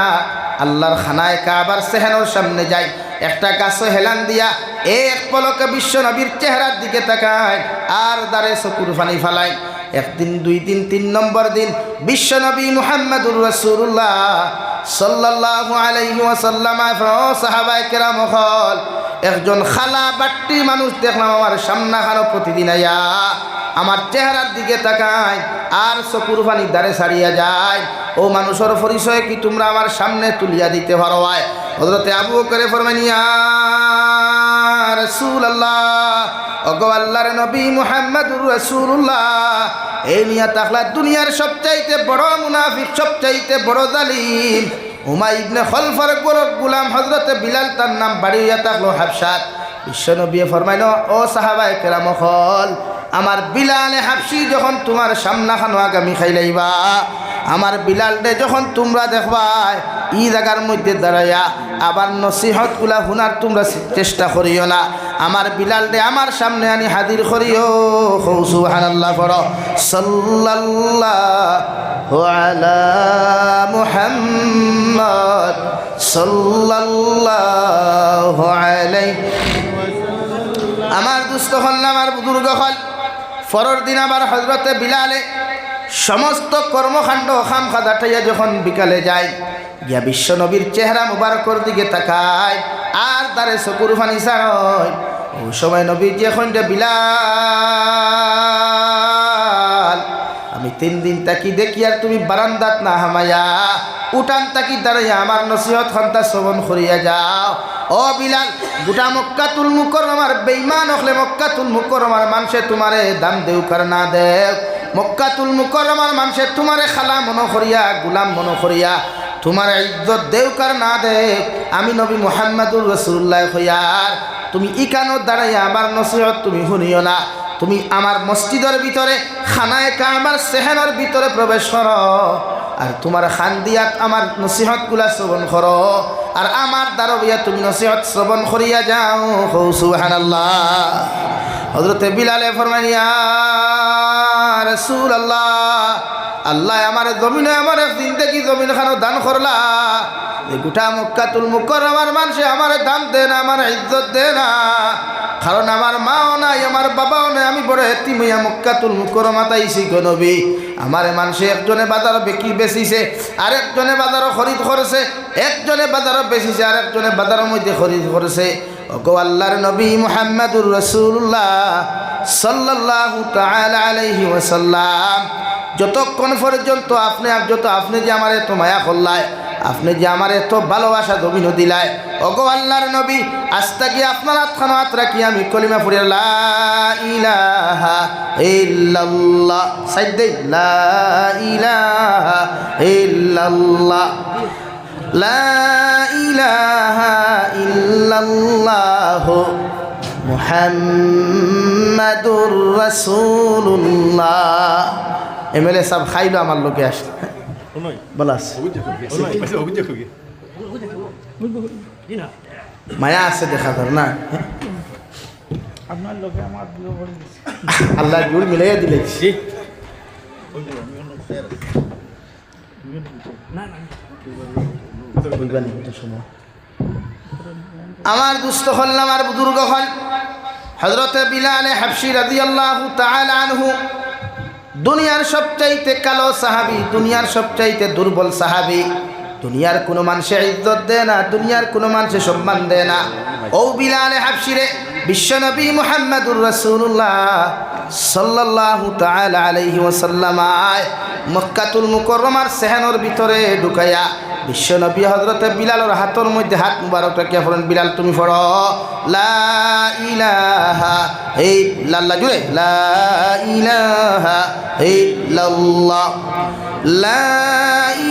আল্লাহর খানায় কাবার সেহানোর সামনে যায়, একটা গাছ হেলান দিয়া এক পলকে বিশ্ব নবীর চেহারার দিকে তাকায় আর দাঁড়ে চকুর পানি ফালায়। একদিন, দুই দিন, 3 নম্বর দিন বিশ্ব নবী মুহাম্মদুর রাসূলুল্লাহ সাল্লাল্লাহু আলাইহি ওয়াসাল্লাম সাহাবায়ে কেরাম হল একজন খালা বাট্টি মানুষ দেখলাম আমার সামনা খানো প্রতিদিন আয়া আমার চেহারার দিকে তাকায় আর চকুর পানি দাঁড়ে ছাড়িয়া যায়। ও মানুষের পরিচয় কি তোমরা আমার সামনে তুলিয়া দিতে পারো? হযরতে আবু বকর ফরমানি, ইয়া রাসূলুল্লাহ, ওগো আল্লাহর নবী মুহাম্মদুর রাসূলুল্লাহ, এই নিয়া তাকলা দুনিয়ার সবচাইতে বড় মুনাফিক, সবচাইতে বড় জালিম উমাইয়া ইবনে খলফর গোলাম হযরতে বিলাল, তার নাম বাড়ি হইয়া থাকলো হাবশাত। বিশ্বনবী ফরমাইল, ও সাহাবায়ে কেরাম হল, আমার বিলাল হাবশী যখন তোমার সামনাখানো আগামী খাইলাইবা, আমার বিলালরে যখন তোমরা দেখবা ই জায়গার মধ্যে দাঁড়াইয়া আবার নসিহতগুলা শুনার তোমরা চেষ্টা করিও না, আমার বিলালরে আমার সামনে আনি হাজির করিও। সুবহানাল্লাহ পড়ো, সাল্লাল্লাহু আলা মুহাম্মদ সাল্লাল্লাহু আলাইহি। আমার দুস্থ হল, আমার বুজুর্গ হল, পরের দিন আবার হযরতে বিলালে সমস্ত কর্মকাণ্ড খাম খাদাটাইয়া যখন বিকালে যায়, গিয়া বিশ্ব নবীর চেহারা মুবারকর দিকে তাকায় আর তারে চকুর পানি ছাড়য়। ওই সময় নবী যে খন্ডে, বিলাল, আমি 3 দিন তাকি দেখি আর তুমি বারান্দাত না হামাইয়া উঠান তাকি দাঁড়াইয়া আমার নসিহত খন্তা শ্রবণ করিয়া যাও। ও বিলাল, গোটা মক্কাতুল মুকাররমার বেঈমান হলে মক্কাতুল মুকাররমার মানুষে তোমারে দাম দেউ কার না দেও, মক্কাতুল মুকাররমার মানুষে তোমারে খালা মনো করিয়া, গুলাম মনো করিয়া তোমার ইজ্জত দেউ কার না দে, আমি নবী মুহাম্মদুর রাসূলুল্লাহ হইয়ার তুমি ইকানো দাঁড়াইয়া আমার নসিহত তুমি শুনিও না, তুমি আমার মসজিদের ভিতরে খানায় কাবার সেহানোর ভিতরে প্রবেশ করো আর তোমার খান দিয়াত আমার নসিহতগুলা শ্রবণ করো আর আমার দারবিয়া তুমি নসিহত শ্রবণ করিয়া যাও। সুবহানাল্লাহ। হযরতে বিলালে ফরমাইলেন, ইয়া রাসূলুল্লাহ, আল্লাহ আমার জমিনে আমার জিন্দেগি জমিন খানো দান করলা, গোটা মক্কাতুল মুকাররমার মানুষে আমার দাম দে না, আমার ইজ্জত দে না, কারণ আমার মাও নাই, আমার বাবাও নাই, আমি বড় এতিম হইয়া মক্কাতুল মুকাররমাত আইছি গো নবী। আমার মানুষে একজনে বাজার বিক্রি বেচিছে, আরেকজনে বাজারও খরিদ করেছে, একজনে বাজারও বেচিছে, আরেকজনে বাজারের মধ্যে খরিদ করেছে। ওগো আল্লাহর নবী মুহাম্মদুর রাসূলুল্লাহ সাল্লাল্লাহু তাআলা আলাইহি ওয়াসাল্লাম, যতক্ষণ পর্যন্ত আপনি যে আমার এত মায়া করলায়, আপনি যে আমার এত ভালোবাসা জমিন দিলায়, ওগো আল্লাহর নবী, আস্তা কি আপনার হাতখানো হাত রাখি আমি কলিমা পড়ি লা ইলাহা ইল্লাল্লাহ, সাইদে লা ইলাহা ইল্লাল্লাহ, লা ইলাহা ইল্লাল্লাহ মুহাম্মাদুর রাসূলুল্লাহ। এমএলএ সাহেব খাইলো আমার লোকে আসলে বলাস মায়া আছে দেখা ধর না, আল্লাহ জোর মিলাইয়া দিলে আমার দুস্থ হল, আমার বুজুর্গ হল, হযরতে বিলাল হাবশী রাদিয়াল্লাহু তাআলা আনহু দুনিয়ার সবচাইতে কালো সাহাবী, দুনিয়ার সবচাইতে দুর্বল সাহাবী, দুনিয়ার কোনো মানুষে ইজ্জত দেয় না, দুনিয়ার কোনো মানুষে সম্মান দেয় না। ও বিলাল হাবশী রে বিশ্বনবী মুহাম্মদুর রাসূলুল্লাহ সাল্লাল্লাহু তাআলা আলাইহি ওয়াসাল্লাম মক্কাতুল মুকাররমার সেহানোর ভিতরে ঢুকাইয়া বিশ্ব নবী হযরতে বিলালের হাতের মধ্যে হাত মুবারক রাখিয়া বলেন, বিলাল তুমি পড়ো লা ইলাহা ইল্লাল্লাহ, জুড়ে লা ইলাহা ইল্লাল্লাহ, লা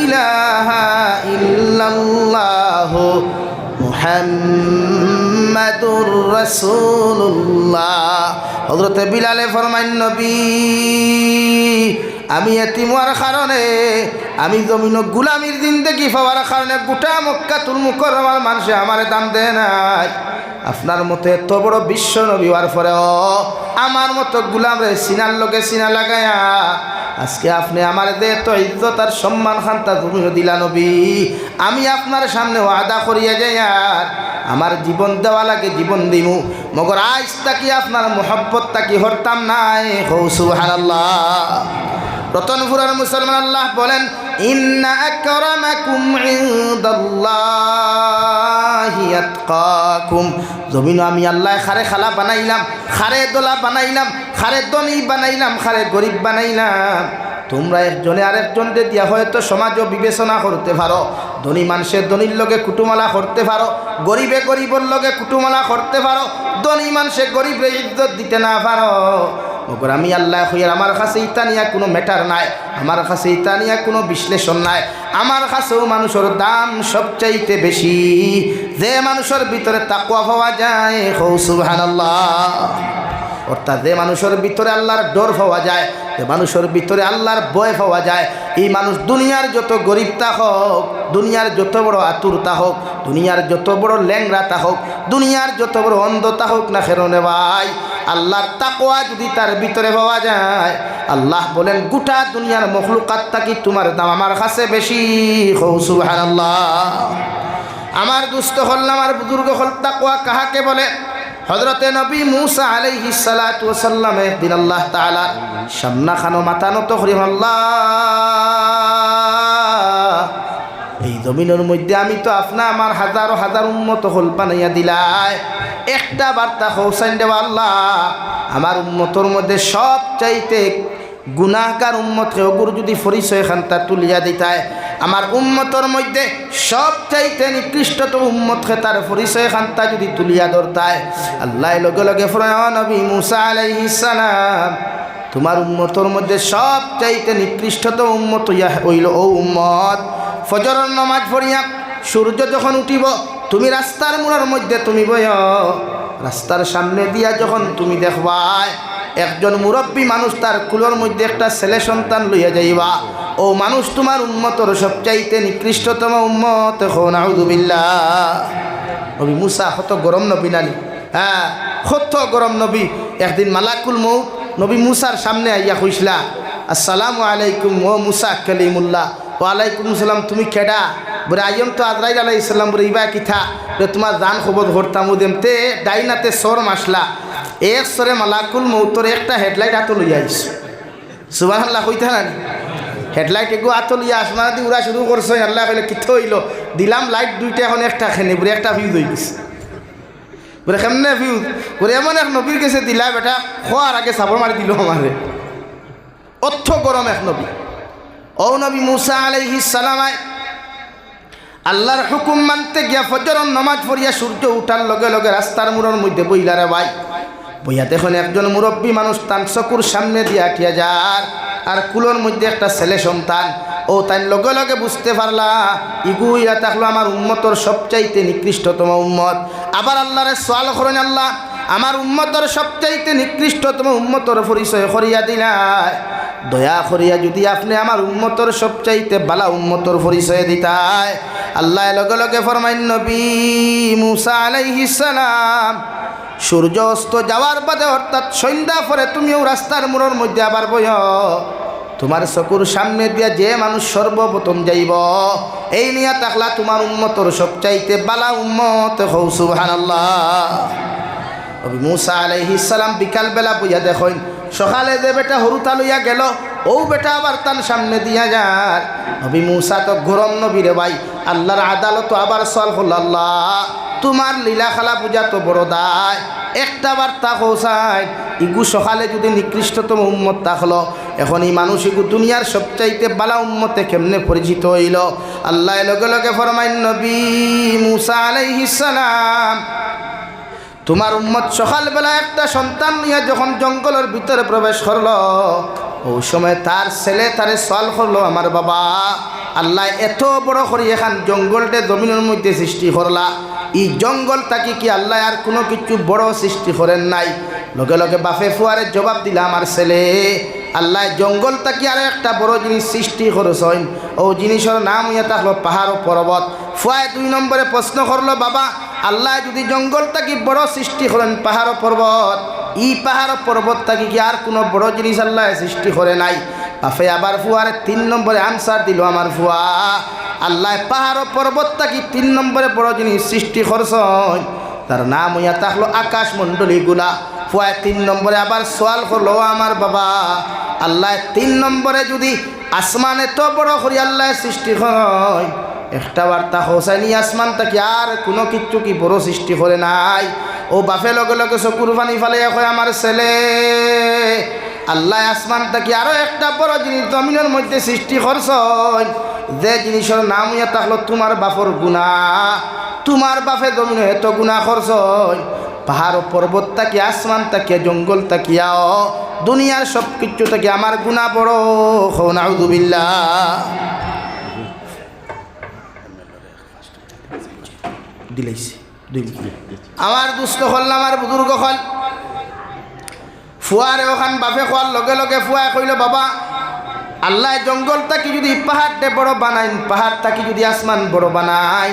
ইলাহা ইল্লাল্লাহ মুহাম্মাদুর রাসূলুল্লাহ। হযরতে বিলালে ফরমাইন, নবী আমি এতিম হওয়ার কারণে, আমি জমিন গুলামির জিন্দেগি পাওয়ার কারণে গোটা মক্কাতুল মুকাররমার মানুষে আমার দাম দেয় নাই। আপনার মতো এত বড় বিশ্ব নবী হওয়ার পরেও আমার মতো গুলামরে সিনার লোকে সিনা লাগায়া আজকে আপনি আমার দে এত ইজ্জত আর সম্মান খান্তা তুমিও দিলা নবী। আমি আপনার সামনে ওয়াদা করিয়া যাই আর আমার জীবন দেওয়া লাগে জীবন দিমু, মগর আজ তাকি আপনার মোহব্বত তাকি হরতাম নাই। হৌ সুবহানাল্লাহ। রতনপুরের মুসলমান আল্লাহ বলেন, ইন্না আকরামাকুম ইনদাল্লাহি আতকাকুম। জমিন আমি আল্লাহ খারে খালা বানাইলাম, খারে দোলা বানাইলাম, খারে ধনী বানাইলাম, খারে গরিব বানাইলাম। তোমরা একজনে আরেকজনকে দিয়া হয়তো সমাজও বিবেচনা করতে পারো, ধনী মানুষের ধনীর লগে কুটুমালা করতে পারো, গরিবে গরিবর লগে কুটুমালা করতে পারো, ধনী মানুষে গরিবের ইজ্জত দিতে না পারো। মগর আমি আল্লাহ হইয়ার আমার কাছে ইতা নিয়া কোনো ম্যাটার নাই, আমার কাছে ইতা নিয়া কোনো বিশ্লেষণ নাই। আমার কাছেও মানুষের দাম সবচাইতে বেশি যে মানুষের ভিতরে তাকওয়া পাওয়া যায়। হৌ সুবহানাল্লাহ। অর্থাৎ যে মানুষের ভিতরে আল্লাহর ডর পাওয়া যায়, যে মানুষের ভিতরে আল্লাহর ভয় পাওয়া যায়, এই মানুষ দুনিয়ার যত গরিবতা হোক, দুনিয়ার যত বড় আতুরতা হোক, দুনিয়ার যত বড় ল্যাংড়াতা হোক, দুনিয়ার যত বড় অন্ধতা হোক না খেরনে ভাই, আল্লাহর তাকওয়া যদি তার ভিতরে পাওয়া যায়, আল্লাহ বলেন গোটা দুনিয়ার মখলুকাত থাকি তোমার দাম আমার কাছে বেশি। হৌ সুবহানাল্লাহ। আমার দুস্থ হল, আমার বুজুর্গ হল, তাকওয়া কাহাকে বলে? হযরতে নবী মুসা আলাইহিস সালাতু ওয়াস সালাম একদিন আল্লাহ তাআলা সামনা খানো মাথা নত করি, আল্লাহ এই জমিনের মধ্যে আমি তো আপনা আমার হাজার হাজার উম্মত হল বানাইয়া দিলাই, একটা বার্তা পৌঁছাইন দেওয়া আল্লাহ। আমার উম্মতর মধ্যে সব চাইতে গুনাহগার উম্মতকে ওগুর যদি পরিচয় খান্তা তুলিয়া দিতায়, আমার উম্মতর মধ্যে সব চাইতে নিকৃষ্টতম উম্মতকে তার পরিচয় খান্তা যদি তুলিয়া ধরতায়, আল্লাহ লগে লগে ফরমান, নবী মুসা আলাইহিস সালাম তোমার উম্মতর মধ্যে সব চাইতে নিকৃষ্টতম উম্মত হইল ও উম্মত, ফজরের নামাজ পড়িয়া সূর্য যখন উঠিব তুমি রাস্তার মোড়ের মধ্যে তুমি বয়, রাস্তার সামনে দিয়া যখন তুমি দেখবাই একজন মুরব্বী মানুষ তার কুলোর মধ্যে একটা ছেলে সন্তান লইয়া যাইবা, ও মানুষ তোমার উম্মতর সবচাইতে নিকৃষ্টতম উম্মত। নাউযুবিল্লাহ। নবী মুসা কত গরম নবী নানি, হ্যাঁ কত গরম নবী। একদিন মালাকুল মউত নবী মুসার সামনে আইয়া কইসলা, আসসালামু আলাইকুম ও মুসা কালিমুল্লাহ। ওয়ালাইকুম আসসালাম, তুমি কেডা? বলে আইম তো আজরাইল আলাইহিস সালাম। বলে ইবা কিথা? বলে তোমার জান খবর ধরতাম দেমতে ডাইনাতে সর মাসলা, এক সরে মালাকুল মউতর একটা হেডলাইট হাতে লইয়া আইস। সুবহানাল্লাহ কইতা না? হেডলাইট এগো হাতে লইয়া আসমানা দি উড়া শুরু করছো। আল্লাহ কইলে কিথ হইল? দিলাম লাইট দুইটা, এখন একটা খেনে বলে একটা ফিউজ হয়ে গেছে। বলে কেমনে ফিউজ? বলে এমন এক নবীর কাছে দিলা বেটা, খোয়ার আগে সাবর মারি দিল আমারে। অর্থ গরম এক নবী। ও নবী মুসা আলাইহিস সালাম আল্লাহর হুকুম মানতে গিয়া ফজরের নামাজ পড়িয়া সূর্য উঠার লগে লগে রাস্তার মোড়ের মধ্যে বইলা রে ভাই, বইয়া দেখুন একজন মুরব্বী মানুষ তার চকুর সামনে দিয়া ঠিয়া যার, আর কুলোর মধ্যে একটা ছেলে সন্তান। ও তাই লগে লগে বুঝতে পারলা ইগুইয়া থাকলো আমার উম্মতর সবচাইতে নিকৃষ্টতম উম্মত। আবার আল্লাহরে সওয়াল করেন, আল্লাহ আমার উম্মতর সবচাইতে নিকৃষ্টতম উম্মতর পরিচয় করিয়া দিলাই, দয়া করিয়া যদি আপনি আমার উম্মতর সবচাইতে বালা উম্মতর পরিচয় দিতায়। আল্লাহ লগে লগে ফরমাইন, নবী মুসা আলাইহিস সালাম সূর্য অস্ত যাওয়ার বাদে অর্থাৎ সন্ধ্যা পরে তুমিও রাস্তার মোড়ের মধ্যে আবার বয়, তোমার চকুর সামনে দিয়া যে মানুষ সর্বপ্রথম যাইব এই নিয়া তাকলা তোমার উম্মতর সবচাইতে বালা উম্মত। হৌ সুবহানাল্লাহ। নবী মুসা আলাইহিস সালাম বিকাল বেলা বইয়া দেখেন, সকালে যে বেটা হরুতা লইয়া গেল ও বেটা আবার তার সামনে দিয়া যার। নবী মুসা তো গরম নবী রে ভাই, আল্লাহর আদালত আবার সওয়াল হল, আল্লাহ তোমার লীলা খেলা পূজা তো বড় দায় একটা বার্তা পৌঁছায় ইগু সকালে যদি নিকৃষ্টতম উম্মত থাকলো এখন এই মানুষ ইগু দুনিয়ার সবচাইতে বালা উম্মতে কেমনে পরিচিত হইল আল্লাহ লগে লগে ফরমাইন নবী মুসা আলাইহিস সালাম তোমার উম্মত সকালবেলা একটা সন্তান নিয়ে যখন জঙ্গলের ভিতরে প্রবেশ করলো ওই সময় তার ছেলে তারে সওয়াল করলো আমার বাবা আল্লাহ এত বড় করে এখান জঙ্গলটা জমিনের মধ্যে সৃষ্টি করলা এই জঙ্গল তাকে কি আল্লাহ আর কোনো কিছু বড় সৃষ্টি করেন নাই লগে লগে বাপে ফুয়ারে জবাব দিলা আমার ছেলে আল্লাহ জঙ্গল তাকে আর একটা বড় জিনিস সৃষ্টি করেছেন ও জিনিসের নাম হইয়া থাকলো পাহাড় ও পর্বত ফুয়ায় 2 নম্বরে প্রশ্ন করলো বাবা আল্লাহ যদি জঙ্গলটাকে বড় সৃষ্টি করেন পাহাড় ও পর্বত এই পাহাড় ও পর্বতটাকে কি আর কোনো বড় জিনিস আল্লাহ সৃষ্টি করে নাই বাপে আবার ফুয়ারে 3 নম্বরে আনসার দিল আমার ফুয়া আল্লাহ পাহাড় ও পর্বতটাকে 3 নম্বরে বড় জিনিস সৃষ্টি করছেন তার নাম হইয়া থাকলো আকাশমণ্ডলীগুলা ফুয়ায় 3 নম্বরে আবার সওয়াল করলো আমার বাবা আল্লাহ 3 নম্বরে যদি আসমানে তো বড় করে আল্লাহ সৃষ্টি হয় একটা বার্তা হোসাইনি আসমানটাকে আর কোনো কিছু কি বড় সৃষ্টি করে নাই ও বাপে লগে লগে চকুর পানি ফালে কয় আমার ছেলে আল্লাহ আসমানটাকে আরো একটা বড় জিনিস জমিনের মধ্যে সৃষ্টি করছেন যে জিনিসের নাম হইয়া থাকলো তোমার বাপর গুনাহ তোমার বাপে জমিনে এত গুনাহ করছেন পাহাড় পর্বত তাকে আসমান তাকে জঙ্গল তাকিয়াও দুনিয়ার সব কিছু থেকে আমার গুনাহ বড় নাউযুবিল্লাহ দিলাইছি আমার দুস্থ হল আমার বুজুর্গ হল ফুয়ারে ওখান বাপে খোয়ার লগে লগে ফুয়ায় কইল বাবা আল্লাহ জঙ্গল তাকে যদি পাহাড়টা বড় বানাইন পাহাড় তাকে যদি আসমান বড় বানাই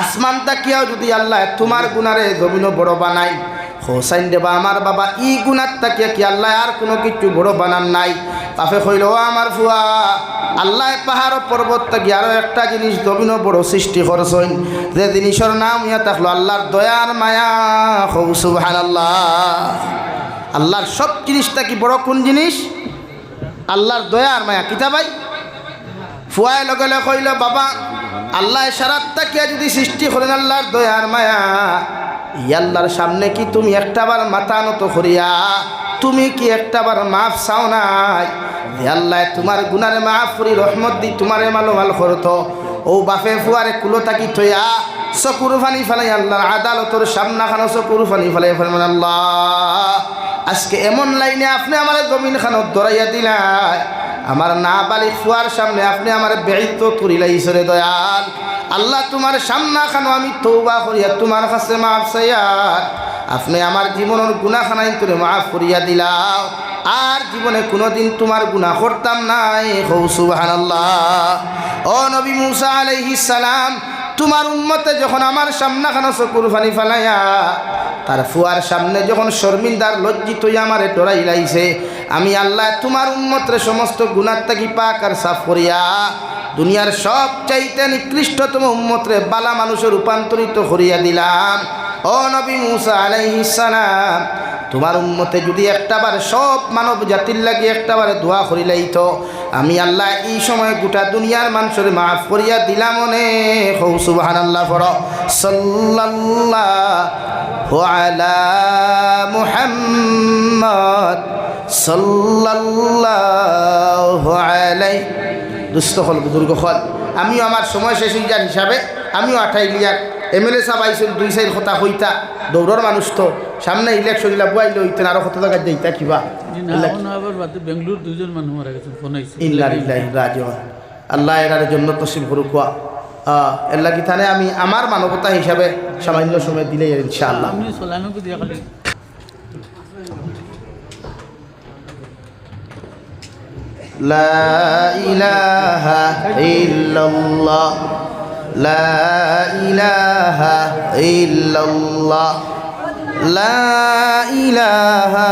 আসমান তাকিয়াও যদি আল্লাহ তোমার গুনারে জমিনও বড় বানাই হোসাইন দেবা আমার বাবা ই গুনার তাকিয়া কি আল্লাহ আর কোনো কিছু বড় বানান নাই বাপে কইল আমার ফুয়া আল্লাহ পাহাড় পর্বত থেকে আরো একটা জিনিস জমিনও বড় সৃষ্টি করছেন যে জিনিসের নাম ইয়া থাকলো আল্লাহর দয়ার মায়া সুবহানাল্লাহ আল্লাহর সব জিনিসটা কি বড় কোন জিনিস আল্লাহর দয়ার মায়া কিতা ভাই ফুয়ায় লগে লগে কইল বাবা আল্লাহ সারাত তাকিয়া যদি সৃষ্টি করেন আল্লাহর দয়ার মায়া আল্লাহর সামনে কি তুমি একটাবার মাথা নত করিয়া তুমি কি একটাবার মাফ চাও নাই আল্লাহ তোমার গুনারে মাফ করি রহমত দি তোমারে মালোমাল করতো ও বাপে ফুয়ারে কুলো তাকি থইয়া চকুর ফানি ফেলাই আল্লাহর আদালতর সামনাখানো চকুর ফানি ফেলাই ফেলবেন আল্লাহ আজকে এমন লাইনে আপনি আমার জমিন খানত দরাইয়া দিলাই আমার না বালিক ফুয়ার সামনে আপনি আমার বেইত করিলাইছরে দয়াল আল্লাহ তোমার সামনা খানো আমি তওবা করিয়া তোমার কাছে মাফ চাইয়ার আপনি আমার জীবনের গুনাহখানাই করে মাফ করিয়া দিলাও আর জীবনে কোনোদিন তোমার গুনাহ করতাম নাই সুবহানাল্লাহ ও নবী মুসা আলাইহিস সালাম তোমার উম্মতে যখন আমার সামনাখানো চকুর পানি ফেলাইয়া তার ফুয়ার সামনে যখন শর্মিন্দার লজ্জিত হইয়া আমারে ডরাই লাইছে আমি আল্লাহ তোমার উম্মতের সমস্ত গুনাহ থেকে পাক আর সাফ করিয়া দুনিয়ার সব চাইতে নিকৃষ্টতম উম্মতরে বালা মানুষে রূপান্তরিত করিয়া দিলাম ও নবী মুসা আলাইহিস সালাম তোমার উম্মতে যদি একটাবার সব মানব জাতির লাগি একটাবারে দোয়া করিলাইতো আমি আল্লাহ এই সময় গোটা দুনিয়ার মানুষের মাফ করিয়া দিলাম অনেক সুবহানাল্লাহ পড়ো সাল্লাল্লাহু আলা মুহাম্মদ সাল্লাল্লাহু আলাইহি দুস্থ হল বুজুর্গ হল আমিও আমার সময় শেষ হয়ে যার হিসাবে আমিও 28 লিয়ার এমএলএ সাহেব আইসেন 2-4 কথা হইতা দৌড়র মানুষ তো সামনে ইলেকশন দিলা বুয়াইলে হইতেন আরো কত টাকা দিতা কিবা বেঙ্গলোর 2 জন মানুষ মারা গেছেন ফোন আইছে ইল্লাল্লাহি রাজিউন আল্লাহ এর জন্য তসিব করুক এর লাগি থানে আমি আমার মানবতা হিসাবে সামান্য সময় দিলে ইনশাআল্লাহ আমি সালামকে দিয়া খালি লা ইলাহা ইল্লাল্লাহ লা ইলাহা ইল্লাল্লাহ লা ইলাহা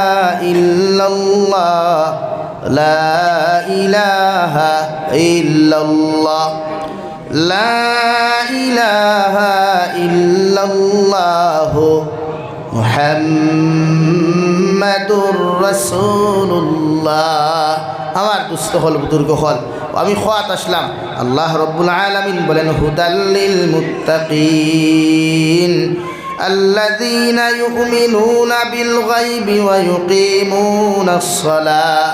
ইল্লাল্লাহ লা ইলাহা ইল্লাল্লাহ লা ইলাহা ইল্লাল্লাহ মুহাম্মাদুর রাসূলুল্লাহ আমার দুস্থ হল বুজুর্গ হল আমি খোয়াত আসলাম আল্লাহ রব্বুল আলামিন বলেন হুদাল লিল মুত্তাকিন আল্লাযীনা ইউমিনুনা বিল গায়বি ওয়া ইউকিমুনাস সালাহ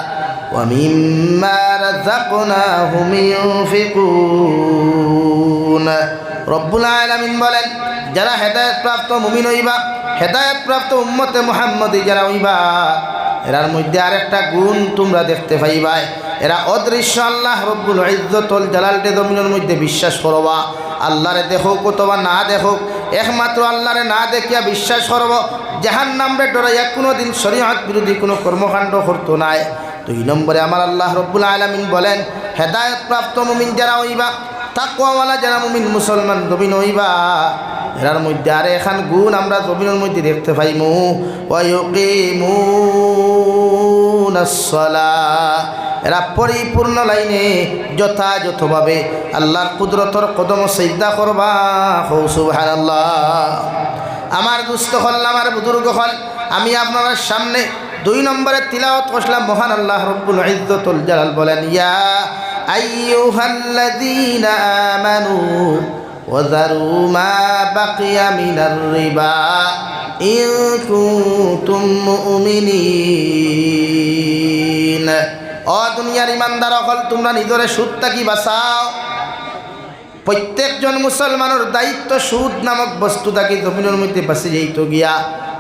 ওয়া মিম্মা রাযাকনাহুম ইউনফিকুন। রব্বুল আলামিন বলেন, যারা হেদায়েত প্রাপ্ত মুমিন হইবা, হেদায়েত প্রাপ্ত উম্মতে মুহাম্মদী যারা হইবা, এরার মধ্যে আরেকটা গুণ তোমরা দেখতে পাইবা, এরা অদৃশ্য আল্লাহ রব্বুল ইজ্জতুল জালালকে জমিনের মধ্যে বিশ্বাস করবা। আল্লাহরে দেখুক অথবা না দেখুক, একমাত্র আল্লাহরে না দেখিয়া বিশ্বাস করব। জাহান্নামে ডরাইয়া কোনোদিন শরীয়ত বিরোধী কোনো কর্মকাণ্ড করতো নাই। 2 নম্বরে আমার আল্লাহ রব্বুল আলামিন বলেন, হেদায়েত প্রাপ্ত মুমিন যারা হইবা, তাকওয়াওয়ালা যারা মুমিন মুসলমান জমিন হইবা, এরার মধ্যে আরে এখান গুণ আমরা জমিনের মধ্যে দেখতে পাইমু। ওয়া ইউকিমুনাস সালাহ, এরা পরিপূর্ণ লাইনে যথাযথভাবে আল্লাহর কুদরতর কদম সিজদা করবা। সুবহানাল্লাহ। আমার দুস্থ হল, আমার বুজুর্গ হল, আমি আপনার সামনে 2 নম্বরে তিলাওয়াত করলাম। মহান আল্লাহ রব্বুল ইজ্জতুল জালাল বলেন, ইয়া আইয়ুহাল্লাযীনা আমানু ওয়াযারু মা বাকিয়া মিনার রিবা ইন কুনতুম মুমিনিন। ও দুনিয়ার ইমানদার হল, তোমরা নিজরে সুদ থাকি বাঁচাও। প্রত্যেকজন মুসলমানের দায়িত্ব সুদ নামক বস্তু থাকি জমিনের মধ্যে বাঁচে যাইতো গিয়া।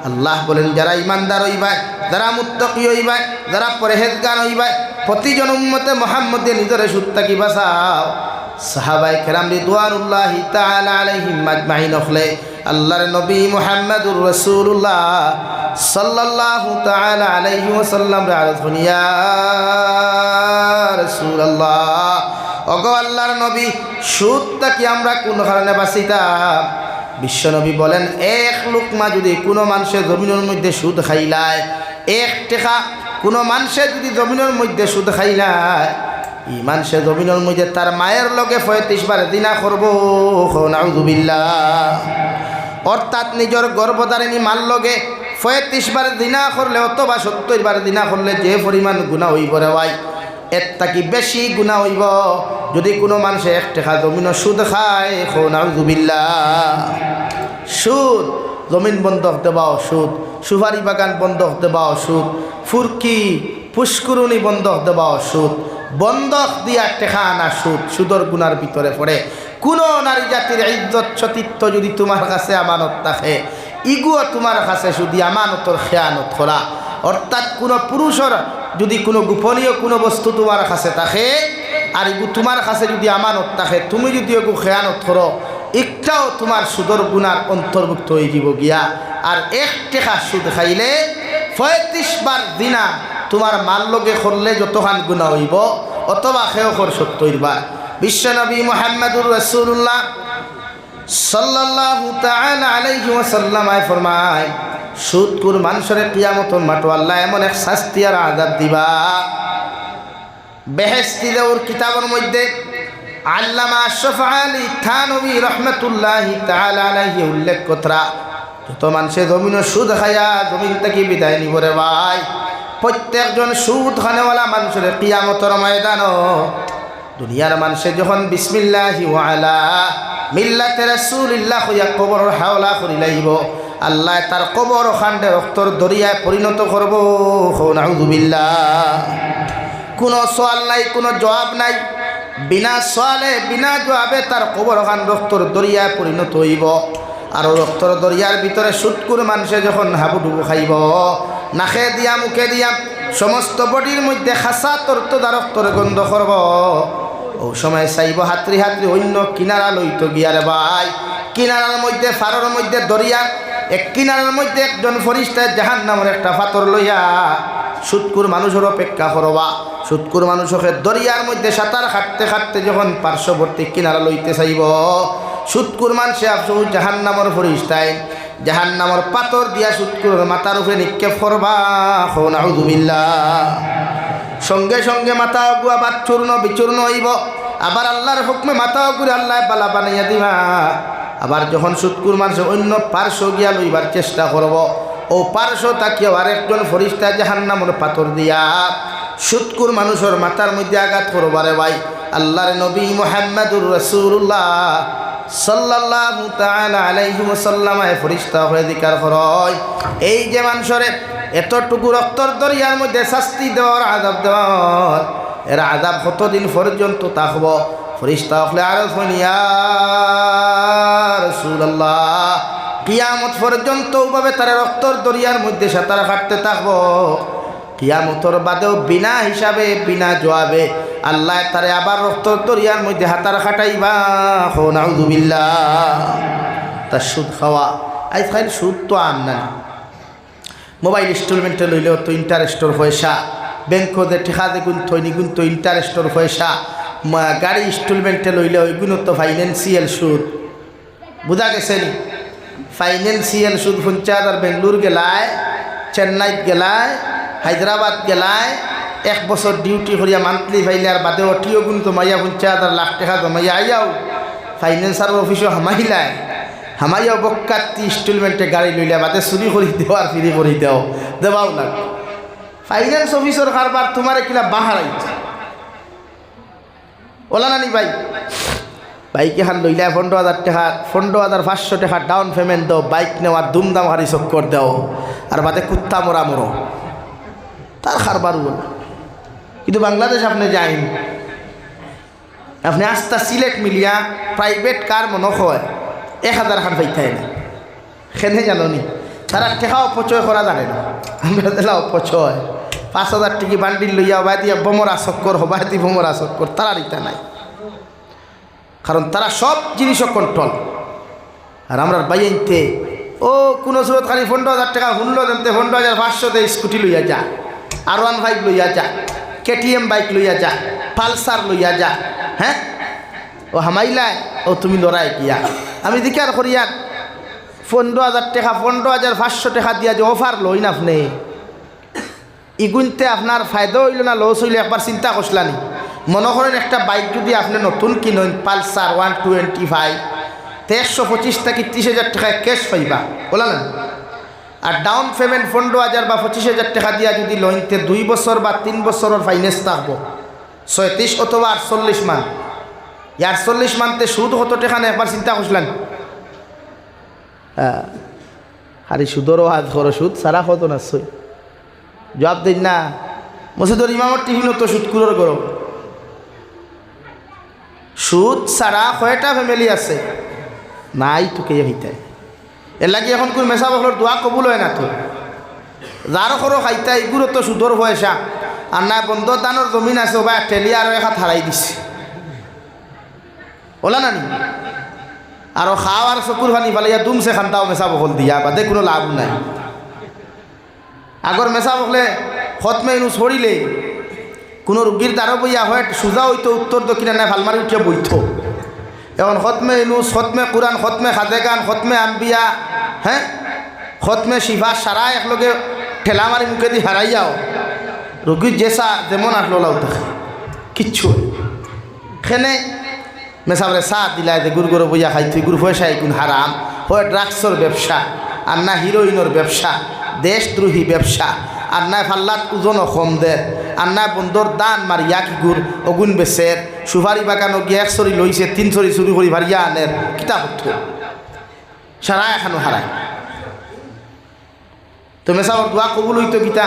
আল্লাহ বলেন, যারা ইমানদার হইবা, যারা মুত্তাকি হইবা, যারা পরহেজগার হইবা, প্রতিজন উম্মতে মুহাম্মদে নিজরে সুদ থাকি বাঁচাও। সাহাবায়ে কেরাম রিদওয়ানুল্লাহি তাআলা আলাইহিম আজমাইন হলে আল্লাহর নবী মুহাম্মদুর রাসূলুল্লাহ সাল্লাল্লাহু তাআলা আলাইহি ওয়াসাল্লাম ইয়া রাসূলুল্লাহ, ওগো আল্লাহর নবী, সুদ থাকি আমরা কোন কারণে বাঁচিতাম? বিশ্বনবী বলেন, 1 লুকমা যদি কোনো মানুষের জমিনের মধ্যে সুদ খাইলায়, 1 টাকা কোনো মানুষের যদি জমিনের মধ্যে সুদ খাইলায়, এই মানুষের জমিনের মধ্যে তার মায়ের লগে 35 বার দিনা করব। নাউযুবিল্লাহ। অর্থাৎ নিজের গর্ভধারিণী মার লগে 35 বার দিনা করলে অথবা 70 বার দিনা করলে যে পরিমাণ গুনাহ হইব রে ভাই, এর থাকি বেশি গুনাহ হইব যদি কোনো মানুষে 1 টাকা জমিন সুদ খায়। নাউযুবিল্লাহ। সুদ, জমিন বন্ধক দেবাও সুদ, সুপারি বাগান বন্ধক দেবাও সুদ, ফুরকি পুষ্করণী বন্ধক দেবাও সুদ, বন্ধক দিয়া টেকা আনা সুদ, সুদর গুনার ভিতরে পড়ে। কোনো নারী জাতির ইজ্জত সতীত্ব যদি তোমার কাছে আমানত থাকে, ইগুও তোমার কাছে শুধু আমানতর খেয়ানত করা। অর্থাৎ কোনো পুরুষের যদি কোনো গোপনীয় কোনো বস্তু তোমার কাছে থাকে, আর ইগু তোমার কাছে যদি আমানত থাকে, তুমি যদি এগু খেয়ানত করো, একটাও তোমার সুদর গুনার অন্তর্ভুক্ত হয়ে যাব গিয়া। আর 1 টাকা সুদ খাইলে 35 বার দিনা তোমার মাল লগে করলে যতখান গুনাহ হইব, অথবা খেয়ে কর 70 বার। বিশ্বনবী মুহাম্মদুর রাসূলুল্লাহ সাল্লাল্লাহু তাআলা আলাইহি ওয়াসাল্লাম ফরমায়, সুদখোর মানুষের কিয়ামতের মাঠে আল্লাহ এমন এক শাস্তি আর আযাব দিবা। বেহেশতি দেওর কিতাবের মধ্যে আল্লামা আশরাফ আলী থানভী রাহমাতুল্লাহি তাআলা আলাইহি উল্লেখ করা, যত মানুষে জমিনের সুদ খায়া জমিন থেকে বিদায় নিব রে ভাই, প্রত্যেকজন সুদ খানেওয়ালা মানুষের কিয়ামতের ময়দানও দুনিয়ার মানুষে যখন বিসমিল্লাহি ওয়া আলা মিল্লাতে রাসূলিল্লাহ হইয়া কবর হাওলা করি লাইব, আল্লাহ তার কবর খান্ডে রক্তর দরিয়ায় পরিণত করব। নাউযুবিল্লাহ। কোনো সওয়াল নাই, কোনো জবাব নাই, বিনা সওয়ালে বিনা জবাবে তার কবর খান রক্তর দরিয়ায় পরিণত হইব। আর রক্তর দরিয়ার ভিতরে সুদকুর মানুষে যখন হাবুডুবু খাইব, নাকে দিয়া মুখে দিয়া সমস্ত বডির মধ্যে খাসা তরতদা রক্তর গন্ধ করব। ও সময় চাইব হাতরি হাতরি অন্য কিনারা লইত গিয়ারে ভাই, কিনারার মধ্যে ফারর মধ্যে দরিয়া, এক কিনারার মধ্যে একজন ফরিস্তায় জাহান্নামের একটা পাথর লইয়া সুদকুর মানুষের অপেক্ষা করবা। সুদকুর মানুষকে দরিয়ার মধ্যে সাঁতার কাটতে কাটতে যখন পার্শ্ববর্তী কিনারা লইতে চাইব, সুদকুর মানুষে আফসোস জাহান্নামের ফরিস্তায় জাহান্নামের পাথর দিয়া সুদকুরের মাথার উপরে নিক্ষেপ করবা। নাউযুবিল্লাহ। সঙ্গে সঙ্গে মাথা অগু আবার চূর্ণ বিচূর্ণ হইব, আবার আল্লাহর হুকমে মাথা অগুরে আল্লাহ বালা বানাইয়া দিবা। আবার যখন সুদকুর মানুষ অন্য পার্শ্ব গিয়া লইবার চেষ্টা করব, ও পার্শ্ব তাকিয়ে আরেকজন ফরিস্তা জাহান্নামের পাথর দিয়া সুদকুর মানুষের মাথার মধ্যে আঘাত করবারে ভাই। আল্লাহর নবী মুহাম্মদুর রাসূলুল্লাহ সাল্লাল্লাহু তাআলা আলাইহি ওয়াসাল্লাম ফেরেশতা হয়ে জিকির করয় এই যে মানুষরে এতটুকু রক্তর দরিয়ার মধ্যে শাস্তি দেওয়ার আযাব দেওয়ার এর আযাব কতদিন পর্যন্ত থাকব ফেরেশতা হলে আরজ হন ইয়া রাসূলুল্লাহ কিয়ামত পর্যন্ত ওভাবে তার রক্তর দরিয়ার মধ্যে সাঁতার কাটতে থাকব কিয়ামতর বাদেও বিনা হিসাবে বিনা জবাবে আল্লাহ তারে আবার রক্তর দরিয়ার মধ্যে হাতার খাটাইবা নাউযুবিল্লাহ তার সুদ খাওয়া আজকাল সুদ তো আর না মোবাইল ইনস্টলমেন্টে লইলেও তো ইন্টারেস্টর পয়সা ব্যাংকতে ঠেকা দেখুন থৈনিগুন তো ইন্টারেস্টর পয়সা গাড়ি ইনস্টলমেন্টে লইলেও ওইগুলো তো ফাইন্যান্সিয়াল সুদ বুঝা গেছে নি ফাইন্যান্সিয়াল সুদ পঞ্চায়েত আর বেঙ্গলোর গেলায় চেন্নাইত গেলায় হায়দ্রাবাদ গেলায় 1 বছর ডিউটি করিয়া মান্থলি ফাইলে আর বাদে অটিও গুণ জমাইয়া পঞ্চায়েত আর লাখ টাকা জমাইয়া আইয়াও ফাইন্যান্সার অফিসও হামাইলায় হামাইয়াও বক্কাতি ইনস্টলমেন্টে গাড়ি লইলে বাদে চুরি করে দেও আর ফিরি করে দেওয়াও লাগ ফাইন্যান্স অফিসর কারবার তোমার কিলা বাহারাইছে ওলা নানি ভাই বাইকে হার লইলে 15,000 টাকা 15,500 টাকা ডাউন পেমেন্ট দাও বাইক নেওয়া দুমদাম হারি চক্কর দাও আর বাদে কুত্তা মরা মরো তার কারবার বলে কিন্তু বাংলাদেশ আপনি যাইন আপনি আস্তা সিলেট মিলিয়া প্রাইভেট কার মনে হয় 1,000 খান পাইতাই না সেনে জানি তারা টেকা অপচয় করা জানে না আমরা দিলা অপচয় 5,000 টাকি বান্ডিল লইয়া হবাই দিয়া বোমরা চক্কর হবাই দি বোমরা চক্কর তারা রিতা নাই কারণ তারা সব জিনিসও কন্ট্রোল আর আমরা বাইনতে ও কোনো স্রোত খালি 15,000 টাকা হুনলো দেনতে 15,500 স্কুটি লইয়া যা R15 লইয়া যা KTM বাইক লইয়া যা পালসার লইয়া যা হ্যাঁ ও হামাইলায় ও তুমি লড়াই কিয়া আমি দিকার করিয়া 15,000 টাকা 15,500 টাকা দিয়া যে অফার লই না আপনি ইগুনতে আপনার ফায়দা হইল না লস হইলে একবার চিন্তা করছিলানি মনে করেন একটা বাইক যদি আপনি নতুন কিনেন পালসার 125 125 থেকে 30,000 টাকায় ক্যাশ পাইবা বলা না আর ডাউন পেমেন্ট 15,000 বা 25,000 টাকা দিয়া যদি লইনতে 2 বছর বা 3 বছরের ফাইন্যান্স থাকবো 36 অথবা 48 মান ইয়ার 40 মানতে সুদ কত টাকা নেই একবার চিন্তা করছিলেন হারি সুদরও হাত করো সুদ সারা কত না সই জবাব দিন না মসজিদের ইমামর টিফিনও তো সুদ কুলোর করো সুদ সারা কয়টা ফ্যামিলি আছে নাই তোকে হইতে এর লাগে এখন কোন মেসা বকলোর দোয়া কবুল হয় না তো যার করো খাইতা এগুলো তো সুদর পয়সা আর না বন্ধ দানোর জমিন আছে বা ঠেলি আর এক হাত হারাই দিছে ওলা নানি আর খাওয়ার চকুর পানি ফালাইয়া দুমছে খান্তাও মেসা বকল দিয়া বাদে কোনো লাভ নাই আগর মেসা বকলে খতমে ইনু ছড়িলে কোনো রুগীর দ্বারা বইয়া হয় সোজা হইতো উত্তর দক্ষিণে নাই ভালমারি উঠিয়া বইত এখন খতমে ইনুস খতমে কোরআন খতমে খাদেগান খতমে আম্বিয়া হ্যাঁ খতমে শিফা সারা একলগে ঠেলা মারি মুখে দিয়ে হারাইয়াও রুগীর জেসা যেমন আসলো লাউ দেখে কিচ্ছু খেনে মেসাবরে চা দিলাই যে গুড় গুড়ো বইয়া খাই তুই গুড় পয়সা এগুন হারাম হয় ড্রাগসর ব্যবসা আর না হিরোইনের ব্যবসা দেশদ্রোহী ব্যবসা আর নাই ফাল্লাত ওজন কম দে আর নাই বন্ধর দান মারিয়া কি গুড় অগুন বেচের সুপারি বাগানো গিয়ে 1 চুরি লইছে 3 চুরি চুরি করি ভারিয়া আনের কিতাব সারা এখানো হারায় তো মেসাবর দোয়া কবুল হইতো কিতা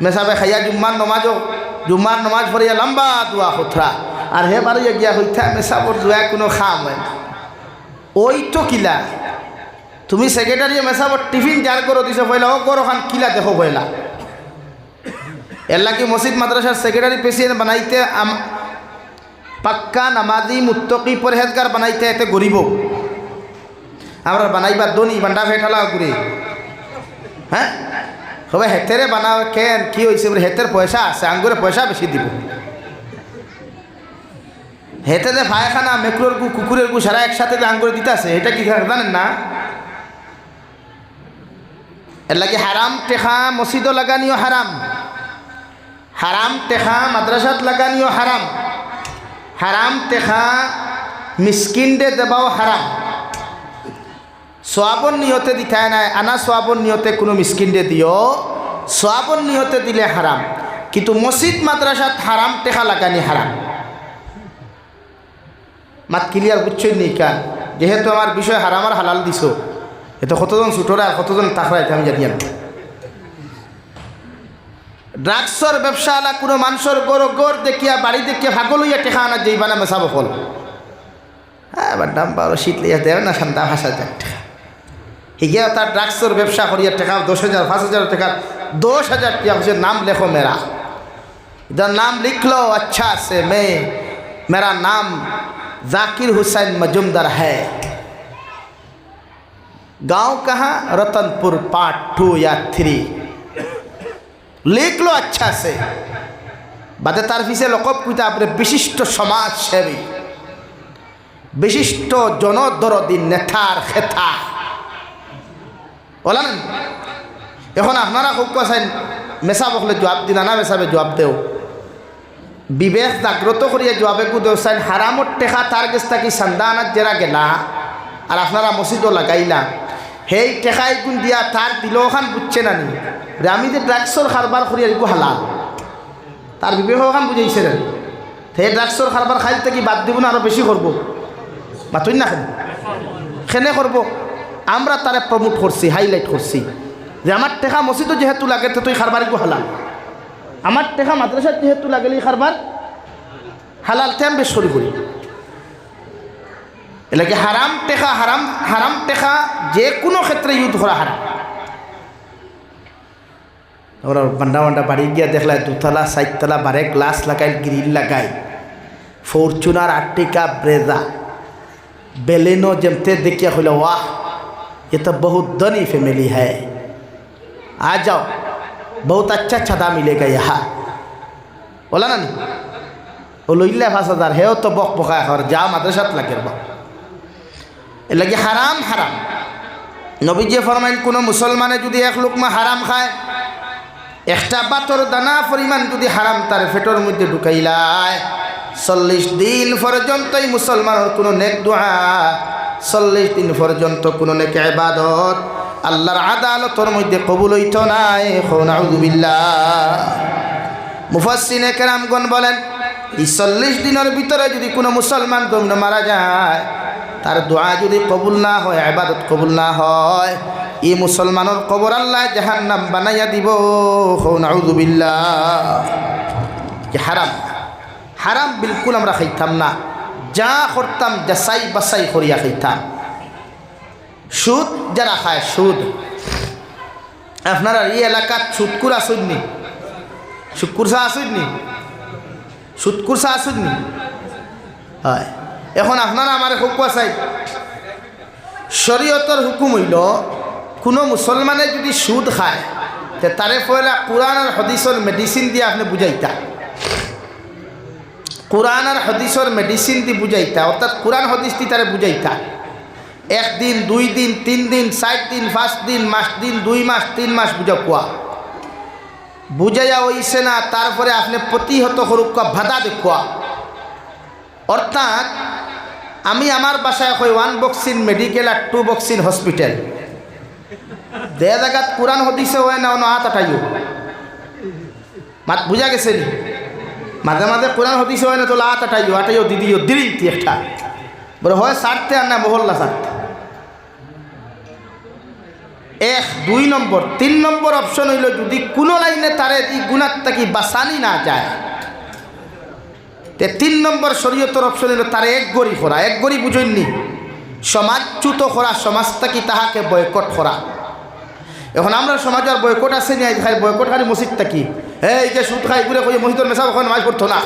মেসাবে খাইয়া জুম্মার নমাজ পড়িয়া লম্বা দোয়া হথরা আর হে বাড়িয়া গিয়া হইতা মেসাবর দোয়া কোনো খাম হয় না ওই তো কিলা তুমি সেক্রেটারি মেসাবর টিফিন যার করো দিছে পয়লা ও করো খান কিলা দেখো পয়লা এর লাগে মসজিদ মাদ্রাসার সেক্রেটারি প্রেসিডেন্ট বানাইতে পাক্কা নামাজি মুত্তকি পরহেজগার বানাইতে এতে গরিব আমরা বানাইবা দনি বান্ডা ফেটালা ঘুরে হ্যাঁ সবে হেতেরে বানাও কেন কি হয়েছে বলে হেতের পয়সা আছে আঙ্গুরে পয়সা বেশি দিব হেতে যে ভাইখানা মেকুরের গু কুকুরের গু সারা একসাথে যে আঙ্গুরে দিতে আছে এটা কি জানেন না এর লাগে হারাম টেকা মসজিদও লাগানিও হারাম হারাম টেকা মাদ্রাসাত লাগানিও হারাম হারাম টেকা মিসকিন দে দেবাও হারাম সোয়াবন নিয়তে দিতায় নাই আনা সোয়াবন নিয়তে কোনো মিসকিন দে দিও সোয়াবন নিয়তে দিলে হারাম কিন্তু মসজিদ মাদ্রাসাত হারাম টেকা লাগানি হারাম মাত ক্লিয়ার বুঝছই নি কান যেহেতু আমার বিষয় হারাম আর হালাল দিছ এত কতজন ছুটরা আর কতজন তাকড়াইতে আমি জানি না। ড্রাগসর ব্যবসাওয়ালা কোনো মানুষের গড় দেখিয়া বাড়ি দেখিয়া ভাগল হইয়া টেকা আনা যাইবা না মেশা বকল। হ্যাঁ এবার দাম পাওয়ার শীত লইয়া দেয় না সান্দা 5,000 টাকা হিগিয়া তার ড্রাগসর ব্যবসা করিয়া টাকা 10,000 5,000 টাকা 10,000 টাকা হচ্ছে নাম লেখো মেরা इधर नाम लिख लो अच्छा से मैं मेरा नाम जाकिर हुसैन मजुमदार है गांव कहाँ रतनपुर पार्ट 2 या 3 लिख लो अच्छा से बातें तारफी से लोकब कुछ आपने विशिष्ट समाज सेवी विशिष्ट जनदरदी नेतार खेता बोला ना এখন আপনারা খুব কাছেন মেসা বকলে জবাব দিনা না মেসাবে জবাব দেও বিবেক জাগ্রত করিয়া জবাবে কু দেওসাইন হারামত টেকা তার কাছ থাকি সান্দানাত জেরা গেলা আর আপনারা মসজিদও লাগাইলা সেই টেকাই গুণ দিয়া তার দিলখান বুঝছে না নি আমি যে ড্রাগসর কারবার করি আর হালাল তার বিবেকখান বুঝাইছে রে সেই ড্রাগসর কারবার খাইল থেকে বাদ দিব না আরো বেশি করবো বা তুই না খেনে করবো আমরা তারে প্রমোট করছি হাইলাইট করছি যে আমার টেকা মসজিদও যেহেতু লাগে তো তুই খারবার একটু হালাল আমার টেকা মাদ্রাসার যেহেতু লাগেলি খারবার হালাল তে আমি বেশ করি করি এলাকি হারাম টেকা হারাম টেকা যে কোনো ক্ষেত্রে ইউজ করা হারাম। ওরা বান্ডা বাড়ি গিয়া দেখলায় 2তলা 4তলা বারে গ্লাস লাগাই গ্রিল লাগাই ফরচুনার আর্টিকা ব্রেজা বেলেনো जमते देखिए खोला वाह ये तो बहुत धनी फैमिली है आ जाओ बहुत अच्छा छदा मिलेगा यहाँ बोला ना नहीं वो लोइल्ला 5,000 है तो बक बका और जा मदरसात लगे लगे हराम हराम नबी जी फरमाइन कोनो मुसलमाने যদি এক লুকমা হারাম খায় একটা বাতর দানা পরিমাণ যদি হারাম তার পেটের মধ্যে ঢুকাইলায় 40 দিন পর্যন্ত এই মুসলমানের কোনো নেক দোয়া 40 দিন পর্যন্ত কোনো নেক ইবাদত আল্লাহর আদালতের মধ্যে কবুল হইত না। নাউযুবিল্লাহ। মুফাসসিরে কেরামগণ বলেন এই 40 দিনের ভিতরে যদি কোনো মুসলমান দমে মারা যায় তার দোয়া যদি কবুল না হয় ইবাদত কবুল না হয় এই মুসলমানের কবর আল্লাহ জাহান্নাম বানাইয়া দিব। নাউযুবিল্লাহ। যে হারাম হারাম বিলকুল আমরা খাইতাম না যা করতাম যাচাই বাছাই করিয়া খাইতাম। সুদ যারা খায় সুদ আপনারা এই এলাকার সুদকুর আসুননি সুদকুরসা আসুননি সুদকুরসা আসুননি হয় এখন আপনারা আমার হুকুম চাই শরীয়তের হুকুম হইল কোনো মুসলমানে যদি সুদ খায় তে তারে পয়লা কোরআন আর হাদিসের মেডিসিন দিয়ে আপনি বুঝাইতা কোরআন আর হাদিসের মেডিসিন দিয়ে বুঝাইতা অর্থাৎ কোরআন হাদিস দিয়ে তারে বুঝাইতা 1 দিন 2 দিন 3 দিন 7 দিন 5 দিন মাস দিন 2 মাস 3 মাস বুঝা কোয়া বুঝাইয়া হইছে না তারপরে আপনি প্রতিহত হরুক বাধা দেখুয়া অর্থাৎ আমি আমার বাসায় কই 1 বক্সিন মেডিকেল আর 2 বক্সিন হসপিটাল দে জায়গাত কোরআন হাদিসে হয় না হাত আটাইও মাত বুঝা গেছে নি মাঝে মাঝে কোরআন হাদিসে হয় না তো হাত আটাইও দিদিও দিরিতি একটা বড় হয় সারতে আর না মহল্লা সারতে 1 2 নম্বর 3 নম্বর অপশন হইল যদি কোনো লাইনে তারে এই গুনাহ থেকে বাঁচানি না যায় তে 3 নম্বর শরীয়তের অপশন হইল তারে এক গরি করা এক গরি বুঝইনি সমাজচ্যুত করা সমাজ থেকে তাহাকে বয়কট করা। এখন আমরা সমাজের বয়কট আছে নি খাই বয়কট খালি মসজিদ থাকি এই যে সুদ খাই ঘুরে কই মসজিদের মেশা ওখানে নামাজ পড়তো না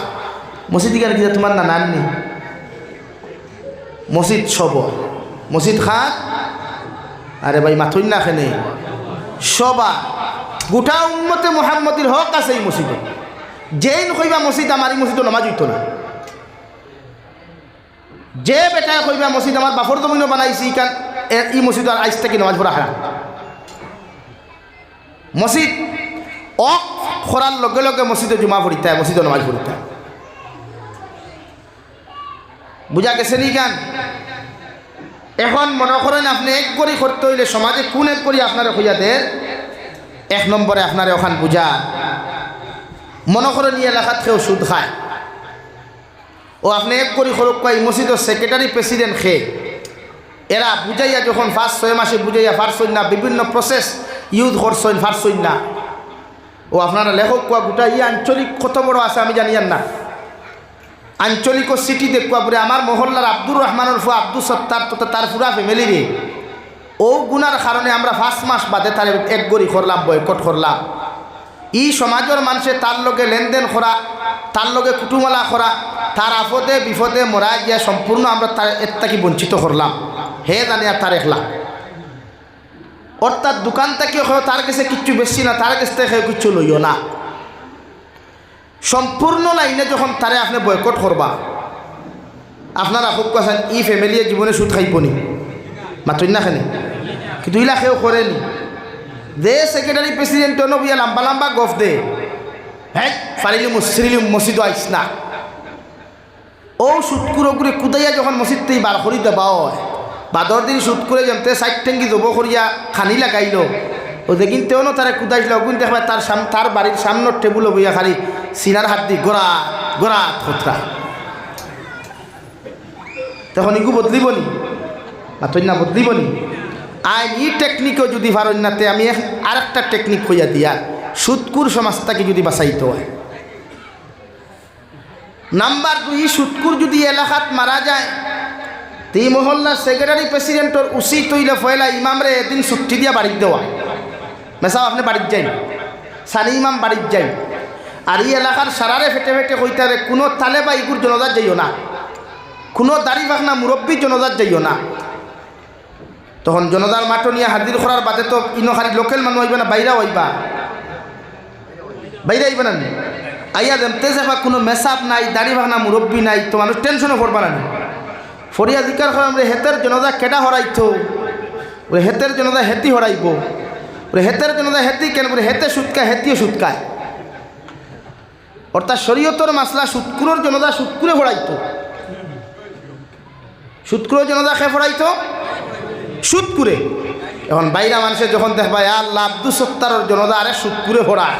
মসজিদ কেন কি তোমার না নাননি মসজিদ সব মসজিদ খাত আরে ভাই মাথুই না খেনে সবা গোটা উম্মতে মুহাম্মদের হক আছে এই মসজিদে যেই কইবা মসজিদ আমার এই মসজিদে নামাজ হইতো না যে বেটায় কইবা মসজিদ আমার বাফর জমিনও বানাইছি কারণ এই মসজিদ আর আইস থেকে নামাজ পড়া হারাম মসজিদ অক খরার লগে লগে মসজিদে জুমা পড়িতে মসজিদে নামাজ পড়িতে বুঝা গেছে নি কান। এখন মনে করেন আপনি এক করি করতে হইলে সমাজে কোন এক করি আপনারা হইয়া দেন 1 নম্বরে আপনারা ওখান বুঝা মনে করেন এই এলাকাত কেউ সুদ খায় ও আপনি এক করি খরক কয় মসজিদের সেক্রেটারি প্রেসিডেন্ট খে এরা বুঝাইয়া যখন 5-6 মাসে বুঝাইয়া ফারসইন না বিভিন্ন প্রসেস ইউজ করছেন ফারসইন না ও আপনারা লেখক কোয়া গোটা আঞ্চলিক কত বড় আছে আমি জানিয়ান না আঞ্চলিক সিটি দেখুয়া পরে আমার মহল্লার আব্দুর রহমানের ফুয়া আব্দুল সত্তার তো তার পুরা ফ্যামিলি রে ও গুনার কারণে আমরা 5 মাস বাদে তার এক গড়ি করলাম বয়কট করলাম ই সমাজের মানুষে তার লগে লেনদেন করা তার লগে কুটুমালা করা তার আপদে বিপদে মরা গিয়া সম্পূর্ণ আমরা তার এর থেকে বঞ্চিত করলাম হে জানিয়া তার একলা অর্থাৎ দোকান থেকে তার কাছে কিচ্ছু বেশি না তার কাছ থেকে কিচ্ছু লইও না সম্পূর্ণ লাইনে যখন তারে আপনি বয়কট করবা আপনারা খুব কাছেন ই ফ্যামিলিয়ে জীবনে সুদ খাইবনি মাত্র না খানি কিন্তু ইলা কেউ করেনি দে সেক্রেটারি প্রেসিডেন্ট নবিয়া লম্বা লম্বা গফ দে হ্যাঁ ফারিলি মুসরিলি মসজিদ আইস না ও সুদ করে কুদাইয়া যখন মসজিদ থেকে বার করি দেবা হয় বাদর দিন সুদ করে যেমতে 60 টেঙ্গি জব করিয়া খানি লাগাইল ও দেখিন তেও তারা কুদাইছিল কিন্তু দেখবা তার বাড়ির সামনের টেবুল বইয়া খালি সিনার হাত দি গোড়া গোড়া থোতরা তখন ইগু বদলিবনি মাতই না বদলিবনি আইন ই টেকনিকও যদি পারেন নাতে আমি আর একটা টেকনিক হইয়া দিয়া সুদকুর সমাজটাকে যদি বাঁচাইতে হয় নাম্বার 2 সুদকুর যদি এলাকাত মারা যায় তি মহল্লার সেক্রেটারি প্রেসিডেন্টর উচিত হইলে ফয়লা ইমামরে এদিন ছুটি দিয়া বাড়ির দেওয়া মেসাও আপনি বাড়ির যাই সানি ইমাম বাড়ির যাই আর এই এলাকার সারারে ফেটে ফেটে কইতারে কোনো তালে বা ইগুর জনজাত যাইও না কোনো দাড়ি ভাগনা মুরব্বী জনজাত যাইও না তখন জনতার মাঠ নিয়ে হাজির করার বাদে তো ইনখারি লোকাল মানুষ হইবা না বাইরা হইবা বাইরে আইবা না আইয়া দেমতে যাবা কোনো মেসাপ নাই দাড়ি ভাগনা মুরব্বী নাই তো মানুষ টেনশনও করবা না ফরিয়া জিকার করে আমরা হেতের জনতা কেডা হরাইতো বলে হেতের জনতা হেতি হরাইব বলে হেতের জনতা হেতি কেন বলে হেতে সুদকায় হেতিও সুদকায় অর্থাৎ শরীয়তর মাসলা সুদকুরের জনতা সুদকুরে হরাইতো সুদকুরের জনতা খে হরাইতো সুদকুরে এখন বাইরা মানুষের যখন দেখবা আল্লাহ আব্দুল সত্তারের জনতা আরে সুদকুরে ভরায়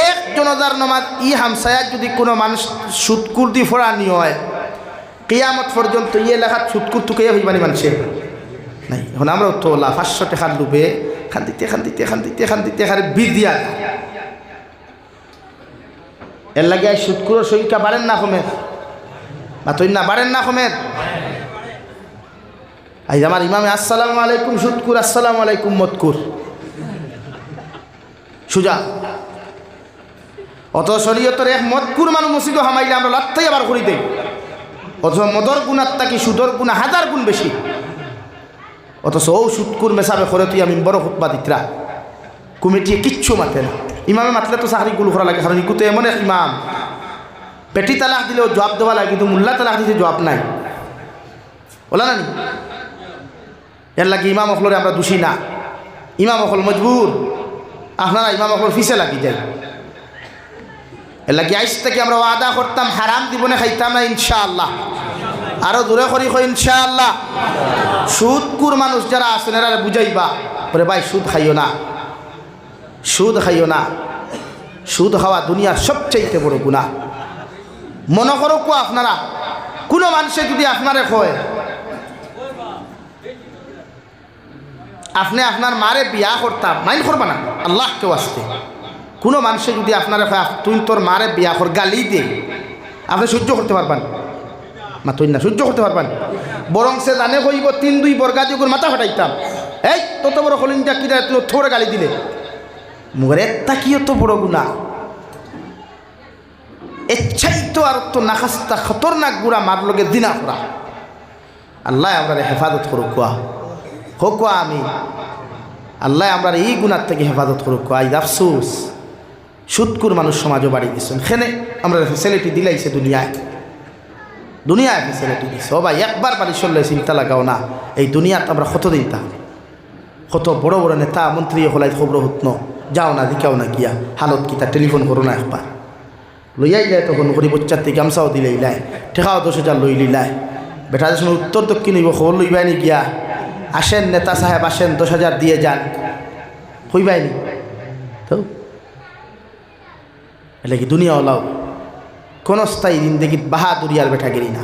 এক জনতার নামাজ ই হামসায়াত যদি কোনো মানুষ সুদকুর দি ফোড়ানি হয় কিয়ামত পর্যন্ত ইয়ে লেখাত সুদকুর তুকে হইবানি মানুষের নাই এখন আমরা তো 500 টাকার ডুবে খান দিতে বিদিয়া এর লাগে সুদকুরের সংখ্যা বাড়েন না কমের বা তুই না বাড়েন না কমের আজ আমার ইমামে আসসালামু আলাইকুম সুদকুর আসসালামু আলাইকুম মদকুর সুজা অত শরীয়তের এক মদকুর মানুষ মসজিদ হামাইলে আমরা লাত্তাই আবার করি দেই অথচ মদর গুণার তাকি সুদর গুণা 1000 গুণ বেশি অথচ ও সুদকুর মেসাবে করে তুই আমি বড় খুতবা দিতরা কমিটি কিচ্ছু মাতে না ইমামে মাতলে তো চাকরি গুলো করা লাগে কারণ ইকুতে এমন এক ইমাম পেটি তালাক দিলেও জবাব দেওয়া লাগে কিন্তু মোল্লা তালাক দিতে জবাব নাই বলা না এর লাগে ইমাম অকলরে আমরা দোষী না ইমাম অকল মজবুর আপনারা ইমাম অকল ফিসে লাগি যায় এর লাগে আইস থেকে আমরা ওয়াদা করতাম হারাম জীবনে খাইতাম না ইনশাআল্লাহ আরো দূরে করি ইনশাআল্লাহ সুদকুর মানুষ যারা আছেন এরা বুঝাইবা বলে ভাই সুদ খাইও না সুদ খাইও না সুদ খাওয়া দুনিয়ার সবচাইতে বড় গুনাহ মনে করো কো আপনারা কোনো মানুষে যদি আপনারে কয় আপনি আপনার মারে বিয়া করতাম মাইন করবা না আল্লাহ কেউ আসতে কোনো মানুষে যদি আপনারে কয় তুই তোর মারে বিয়া কর গালি দে আপনি সহ্য করতে পারবেন মা তুই না সহ্য করতে পারবেন বরং সে জানে কইব 3-2 বর্গা যুগের মাথা ফাটাইতাম এই তত বড় হলিনটা কিনা তুই থোড়ে গালি দিলে মুখের একটা কি তো বড় গুণা ইচ্ছাই তো আর তো নাকাস্তা খতরনাক গুড়া মার লগে দিনা করা আল্লাহ আমরা হেফাজত করুক হোক আমি আল্লাহ আমরা এই গুণার থেকে হেফাজত করুক আজ আফসোস সুদকুর মানুষ সমাজও বাড়ি দিচ্ছেন সেখানে আমরা ফেসিলিটি দিলাইছে দুনিয়ায় ফেসিলিটি দিচ্ছে ও ভাই একবার বাড়ি চললে চিন্তা লাগাও না এই দুনিয়াতে আমরা কত দিন তা কত বড় বড় নেতা মন্ত্রী হলাই খবর হতন যাও না দিকাও না গিয়া হালত কিতা টেলিফোন করো না একবার লইয়াই যায় তখন করি বচ্চার থেকে গামছাও দিলেই লাই ঠেকাও 10,000 লইলি লাই বেটা যখন উত্তর দক্ষিণ হইব খবর লইবাইনি গিয়া আসেন নেতা সাহেব আসেন 10,000 দিয়ে যান হইবাইনি তো এটা কি দুনিয়া ওলাও কোনো স্থায়ী জিন্দেগিত বাহাদুরি আর বেঠাগিরি না।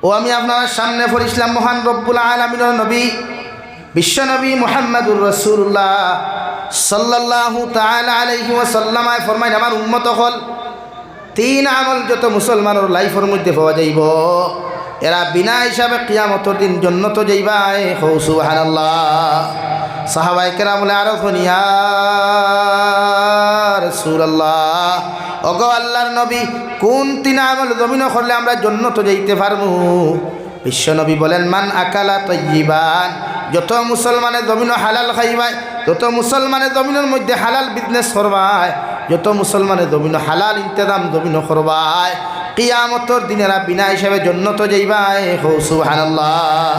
ও আমি আপনার সামনে পড়িছিলাম মহান রব্বুল আলামিনের নবী বিশ্বনবী মুহাম্মদুর রাসূলুল্লাহ সাল্লাল্লাহু তাআলা আলাইহি ওয়াসাল্লাম ফরমাইন, আমার উম্মত হল 3 আমল যত মুসলমানের লাইফের মধ্যে পাওয়া যাইব এরা বিনা হিসাবে কিয়ামতের দিন জান্নাত যাইবা। সুবহানাল্লাহ। সাহাবায়ে কেরাম বলে আরো শুনিয়া রাসূলুল্লাহ, ওগো আল্লাহর নবী, কোন 3 আমল জমিন করলে আমরা জান্নাত যাইতে পারবো? বিশ্বনবী বলেন, মান আকালা তাইয়িবান, যত মুসলমানে জমিন হালাল খাইবায়, যত মুসলমানে জমিনের মধ্যে হালাল বিজনেস করবায়, যত মুসলমানে জমিন হালাল ইন্তজাম জমিন করবায়, কিয়ামতের দিনেরা বিনা হিসাবে জান্নাত যাইবায়। সুবহানাল্লাহ।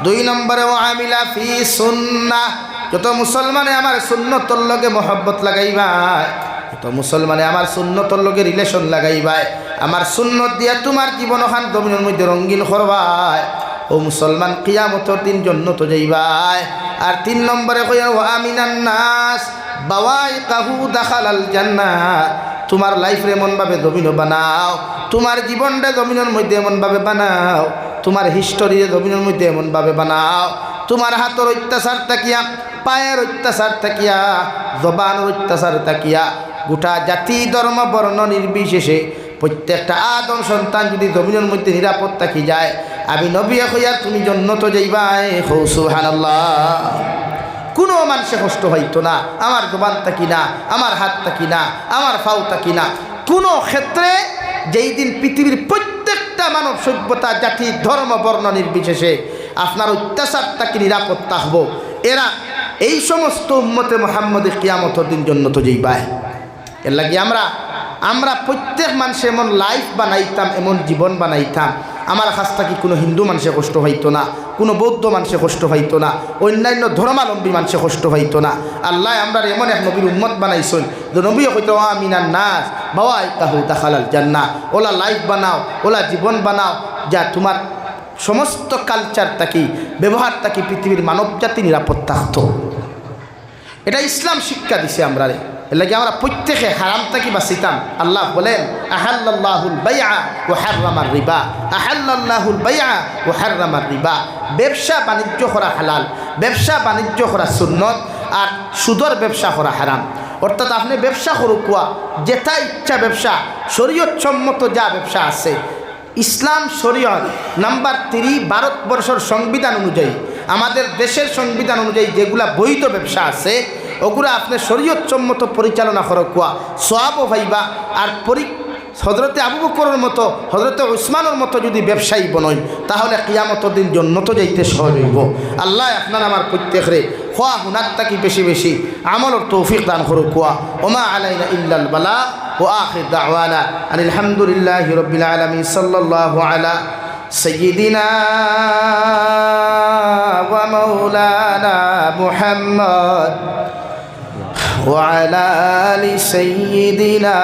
2 নম্বরে ও আমিলা ফি সুন্নাহ, যত মুসলমানে আমার সুন্নতর লগে মহব্বত লাগাইবায়, যত মুসলমানে আমার সুন্নতর লগে রিলেশন লাগাইবায়, আমার সুন্নত দিয়া তোমার জীবন খান জমিনের মধ্যে রঙিন করবায়, ও মুসলমান কিয়ামতের দিন জান্নাত যাইবায়। আর 3 নম্বরে কই ও আমিনান নাস বাওয়াইকাহু দাখালাল জান্নাহ, তোমার লাইফে এমনভাবে জমিন বানাও, তোমার জীবনটা জমিনের মধ্যে এমনভাবে বানাও, তোমার হিস্টোরি জমিনের মধ্যে এমনভাবে বানাও, তোমার হাতের অত্যাচার তাকিয়া, পায়ের অত্যাচার তাকিয়া, জবানের অত্যাচার তাকিয়া গোটা জাতি ধর্ম বর্ণ নির্বিশেষে প্রত্যেকটা আদম সন্তান যদি জমিনের মধ্যে নিরাপদ থাকি যায়, আমি নবী হইয়া তুমি জান্নাত যাইবাই। সুবহানাল্লাহ। কোনো মানুষে কষ্ট হইতো না, আমার জবান থাকি না, আমার হাত থাকি না, আমার ফাউ থাকি না, কোনো ক্ষেত্রে যেই দিন পৃথিবীর প্রত্যেকটা মানব সভ্যতা জাতি ধর্ম বর্ণ নির্বিশেষে আপনার অত্যাচার তাকে নিরাপদ থাকব, এরা এই সমস্ত উম্মতে মুহাম্মদের কিয়ামতের দিন জান্নাত যাইবাই। এর লাগি আমরা প্রত্যেক মানুষ এমন লাইফ বানাইতাম, এমন জীবন বানাইতাম, আমার কাছ থেকে কোনো হিন্দু মানুষে কষ্ট হইতো না, কোনো বৌদ্ধ মানুষে কষ্ট হইতো না, অন্যান্য ধর্মাবলম্বী মানুষে কষ্ট হইতো না। আল্লাহ আমরা এমন এক নবীর উম্মত বানাইছেন যে নবী হইতো আমিনান নাস বাওয়াইকাহু দাখালাল জান্নাহ, ওলা লাইফ বানাও, ওলা জীবন বানাও যা তোমার সমস্ত কালচার থাকি ব্যবহার থাকি পৃথিবীর মানব জাতি নিরাপদ থাকতো। এটা ইসলাম শিক্ষা দিছে আমরা। এর লাগে আমরা প্রত্যেকে হারাম থাকি বাঁচিতাম। আল্লাহ বলেন, আহাল্লাল্লাহুল বাইআ ওয়া হাররামার রিবা, আহাল্লাল্লাহুল বাইআ ওয়া হাররামার রিবা। ব্যবসা বাণিজ্য করা হালাল, ব্যবসা বাণিজ্য করা সুন্নত, আর সুদর ব্যবসা করা হারাম। অর্থাৎ আপনি ব্যবসা করুক, যেটা ইচ্ছা ব্যবসা, শরীয়ত সম্মত যা ব্যবসা আছে, ইসলাম শরীয়ত নাম্বার 3 ভারতবর্ষের সংবিধান অনুযায়ী, আমাদের দেশের সংবিধান অনুযায়ী যেগুলা বৈধ ব্যবসা আছে ওগুলো আপনি শরীয়ত সম্মত পরিচালনা করক, সওয়াবও পাইবা। আর হযরতে আবু বকরের মতো, হযরতে উসমানের মতো যদি ব্যবসায়ী বনই, তাহলে কিয়ামতের দিন জান্নাত যাইতে সহজ হইব। আল্লাহ আপনার আমার প্রত্যেকরে খোয়া হুনার থাকি বেশি বেশি আমলের তৌফিক দান করুক। ওমা আলাইনা ইল্লাল বালা ও আখির দাওয়ানা আনিল হামদুলিল্লাহি রাব্বিল আলামিন। সাল্লাল্লাহু আলা সাইয়্যিদিনা ওয়া মাওলানা মুহাম্মদ وعلى آل سيدنا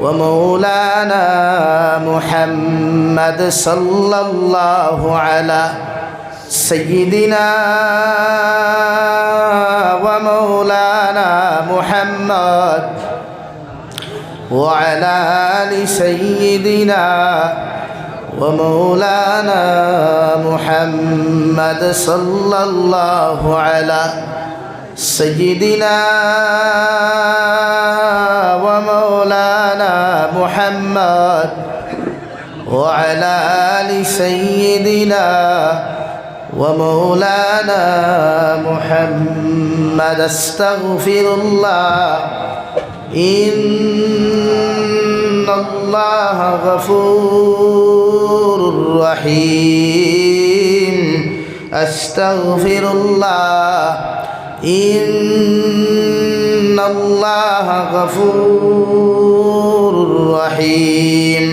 ومولانا محمد صلى الله على سيدنا ومولانا محمد وعلى آل سيدنا ومولانا محمد صلى الله على سيدنا ومولانا محمد وعلى آل سيدنا ومولانا محمد. استغفر الله إن الله غفور رحيم. أستغفر الله إن الله غفور رحيم.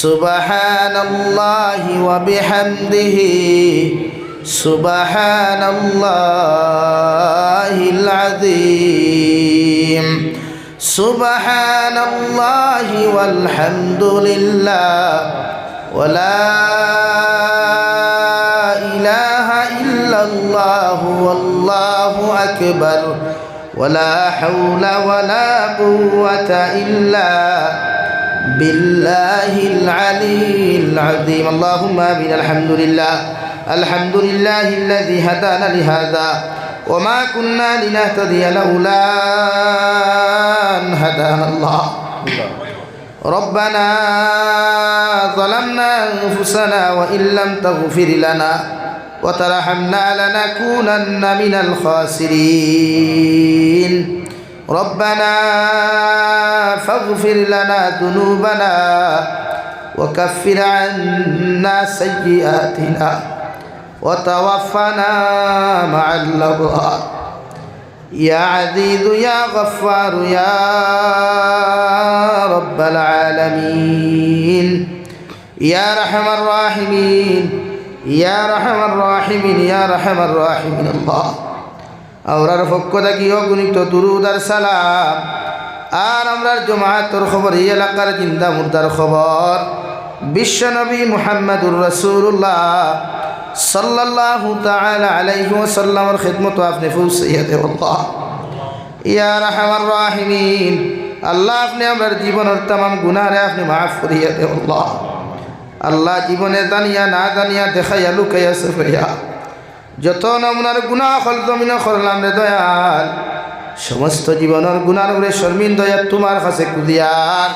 سبحان الله وبحمده سبحان الله العظيم. سبحان الله والحمد لله ولا إله إلا الله والله أكبر ولا حول ولا قوة إلا بالله العلي العظيم اللهم آمين الحمد لله الذي هدانا لهذا وما كنا لنهتدي لولا أن هدانا الله ربنا ظلمنا أنفسنا وإن لم تغفر لنا وترحمنا لنكونن من الخاسرين ربنا فاغفر لنا ذنوبنا وكفر عنا سيئاتنا وتوفنا مع الأبرار يا عزيز يا غفار يا رب العالمين يا رحم الراحمين يا رحم الراحمين يا رحم الراحمين الله আমরার পক্ষ থেকে অগণিত দুরূদ আর সালাম আর আমরার জমাতের খবর এই এলাকার জিন্দা মুর্দার খবর বিশ্বনবী মুহাম্মদুর রাসূলুল্লাহ সাল্লাল্লাহু তাআলা আলাইহি ওয়াসাল্লামের খিদমত আপনি পৌঁছাইয়া দেন আল্লাহ ইয়া রাহমার রাহিমিন আল্লাহ আপনি আমরার জীবনের तमाम গুনাহরে আপনি maaf করিয়া দেন আল্লাহ আল্লাহ জীবনে জানিয়া না জানিয়া দেখাইয়া লুকাইয়া সফিয়া যত নমুনার গুনাহ হল জমিনে করলাম রে দয়াল সমস্ত জীবনের গুনার উপরে শর্মিন্দা তোমার কাছে কুদিয়ার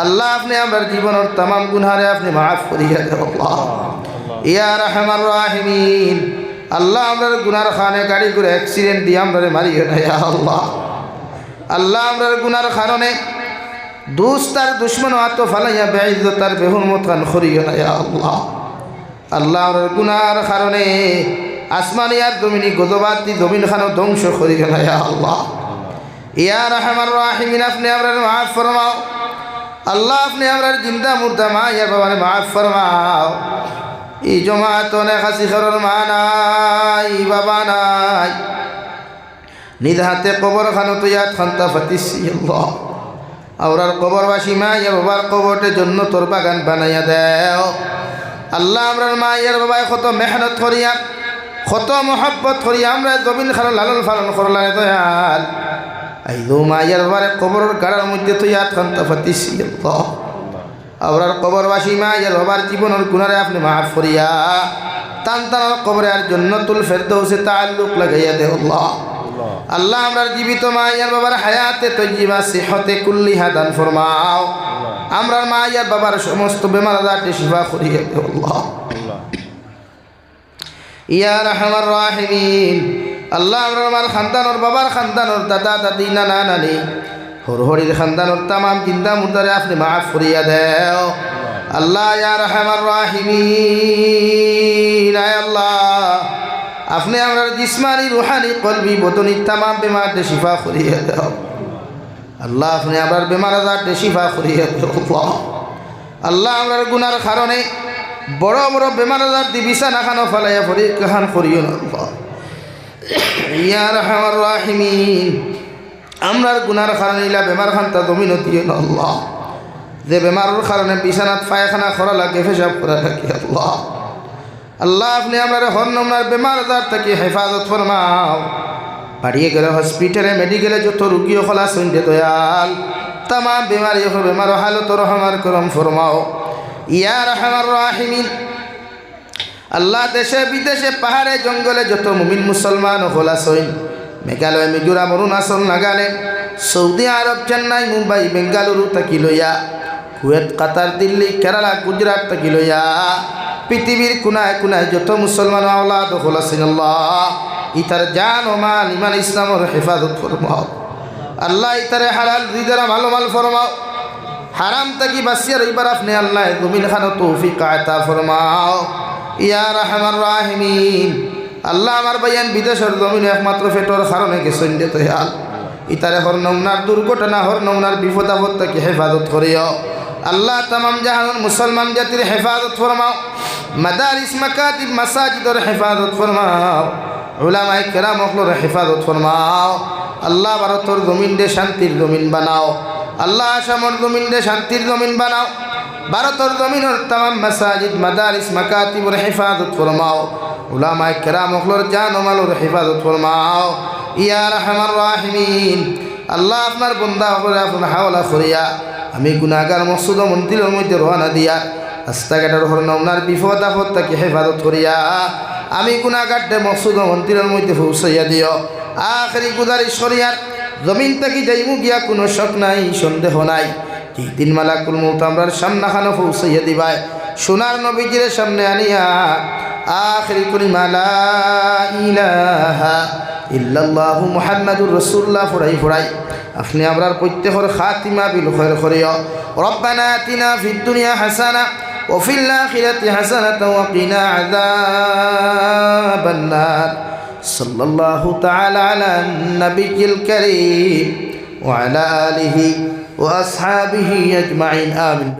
আল্লাহ আপনি আমরার জীবনের तमाम গুনাহরে আপনি maaf করিয়া দেন আল্লাহ ইয়া রাহমার রাহিমিন আল্লাহ আমরার গুনার খানে গাড়ি করে অ্যাক্সিডেন্ট দিয়ে আমরারে মারিও না ইয়া আল্লাহ আল্লাহ আমরার গুনার কারণে দুস্তার দুশ্মন আতো ফালাইয়া বেইজ্জতার বেহুরমত খান করিও না ইয়া আল্লাহ আল্লাহ আমরার গুনার কারণে আসমানি আর জমিনি গজবাতি জমিন খানো ধ্বংস করিও না ইয়া আল্লাহ ইয়া রাহমার রাহিমিন আপনি আমরার maaf ফরমাও আল্লাহ আপনি আমরার জিন্দা মুর্দা মা ইয়া বাবারে maaf ফরমাও এই জমাত অনেক হাসি খরর মা নাই বাবা নাই নিজ হাতে কবর খানো তো ইয়াদ খান্তা ফাতিসি আল্লাহ আওরার কবরবাসী মা ইয়া বাবার কবরতে জন্য তোর বাগান বানাইয়া দেও আল্লাহ আমরার মা ইয়ার বাবায় কত মেহনত করিয়া কত মহব্বত করিয়া আমরা জমিন খানো লালন পালন করলাম দয়াল আইলো মা ইয়ার বাবারে কবরের গাড়ার মধ্যে তো ইয়াদ খান্তা ফাতিসি আল্লাহ আওরার কবরবাসী মা ইয়ার বাবার জীবনের গুনারে আপনি maaf করিয়া তান তান কবরের জান্নাতুল ফেরদৌসে তাআল্লুক লাগাইয়া দে আল্লাহ আল্লাহ আমরার জীবিত মা ইয়ার বাবার হায়াতে তয়্যিবা সিহতে কুল্লিহা দান ফরমাও আমরার মা ইয়ার বাবার সমস্ত বেমার আজারতে শিফা করিয়া দে আল্লাহ ইয়া রাহমার রাহিমিন আল্লাহ আমরার মার খানদানর বাবার খানদানর দাদা দাদি নানা নানি হরহরির খানদানর तमाम জিন্দা মুর্দারে আপনি maaf করিয়া দেও আল্লাহ ইয়া রাহমার রাহিমিন আয় আল্লাহ আপনি আমরার জিসমানি রুহানি কলবি বদনি तमाम বেমারতে শিফা করিয়া দেও আল্লাহ আপনি আমরার বেমার আজারতে শিফা করিয়া দেও আল্লাহ আল্লাহ আমরার গুনার কারণে বড় বড় বেমার আজার দি বিছানা খানো ফালাইয়া পরীক্ষান করিও না আল্লাহ ইয়া রাহমার রাহিমিন আমরার গুনার কারণে ইলা বেমার খান্তা জমিন দিও না আল্লাহ যে বেমারের কারণে বিছানাত পায়খানা করা লাগে পেশাব করা লাগে আল্লাহ আল্লাহ আপনি আমরার হর নমনার বেমার আজার থেকে হেফাজত ফরমাও বাড়িয়ে গেলে হসপিটালে মেডিকেলে যত রুগী হলা শুনতে দয়াল तमाम বেমারি বেমার হালত রহমার করম ফরমাও ইয়া রাহমার রাহিমিন আল্লাহ দেশে বিদেশে পাহাড়ে জঙ্গলে যত মুমিন মুসলমান হলা সইন মেঘালয় মিজোরাম অরুণাচল নাগাল্যান্ড সৌদি আরব চেন্নাই মুম্বাই বেঙ্গালুরু থাকি লইয়া কুয়েত কাতার দিল্লি কেরালা গুজরাট থাকি লইয়া পৃথিবীর কোনায় কোনায় যত মুসলমান আওলাদ হল আছেন আল্লাহ ইতার জান ও মাল ইমান ইসলামের হেফাজত ফরমাও আল্লাহ ইতারে হালাল রিজরা ভালো মাল ফরমাও হারাম থাকি বাঁচিয়ে রইবার আপনি আল্লাহ জমিন খানো তৌফিক আতা ফরমাও ইয়া রাহমার রাহিমিন আল্লাহ আমার ভাইয়ান বিদেশের জমিনে একমাত্র ফেটর কারণে গেছেন যে তৈয়াল ইতারে হর নমনার দুর্ঘটনা হর নমনার বিপদ আপদ থেকে হেফাজত করিও আল্লাহ तमाम জাহানুর মুসলমান জাতির হেফাজত ফরমাও মাদারিস মাকাতিব মাসাজিদের হেফাজত ফরমাও উলামায়ে কেরাম হকলর হেফাজত ফরমাও আল্লাহ ভারতের জমিন দে শান্তির জমিন বানাও আল্লাহ আসামর জমিন দে শান্তির জমিন বানাও ভারতের জমিনের तमाम মাসাজিদ মাদারিস মাকাতিবের হেফাজত ফরমাও উলামায়ে কেরাম হকলর জান ও মালের হেফাজত ফরমাও ইয়া আরহামার রাহিমিন। আল্লাহ আপনার বন্দা করে আপনার হাওলা করিয়া আমি গুনাহগার মসজিদ ও মন্দিরের মধ্যে রওনা দিয়া রাস্তাঘাটের হরণ আপনার বিপদ আপদ তাকে হেফাজত করিয়া আমি গুনাহগারদের মসজিদ ও মন্দিরের মধ্যে পৌঁছাইয়া দিও। আখেরি গুজারিশ করিয়া জমিন থেকে যাইমু গিয়া কোনো শক নাই সন্দেহ নাই এই দিন মালাকুল মউত আমরার সামনাখানো পৌঁছাইয়া দিবাই সোনার নবীজির সামনে আনিয়া আখেরি কলিমা লা ইলাহা ইল্লাল্লাহু মুহাম্মাদুর রাসূলুল্লাহ ফুরাই আপনি আমরার প্রত্যেকের খাতিমা বিল খায়র করিও। রব্বানা আতিনা ফিদ দুনিয়া হাসানা ওয়া ফিল আখিরাতি হাসানাতাও ওয়া কিনা আযাবান নার। সাল্লাল্লাহু তাআলা আলা নবিয়িল কারীম ওয়া আলা আলিহি ওয়া আসহাবিহি আজমাইন আমিন।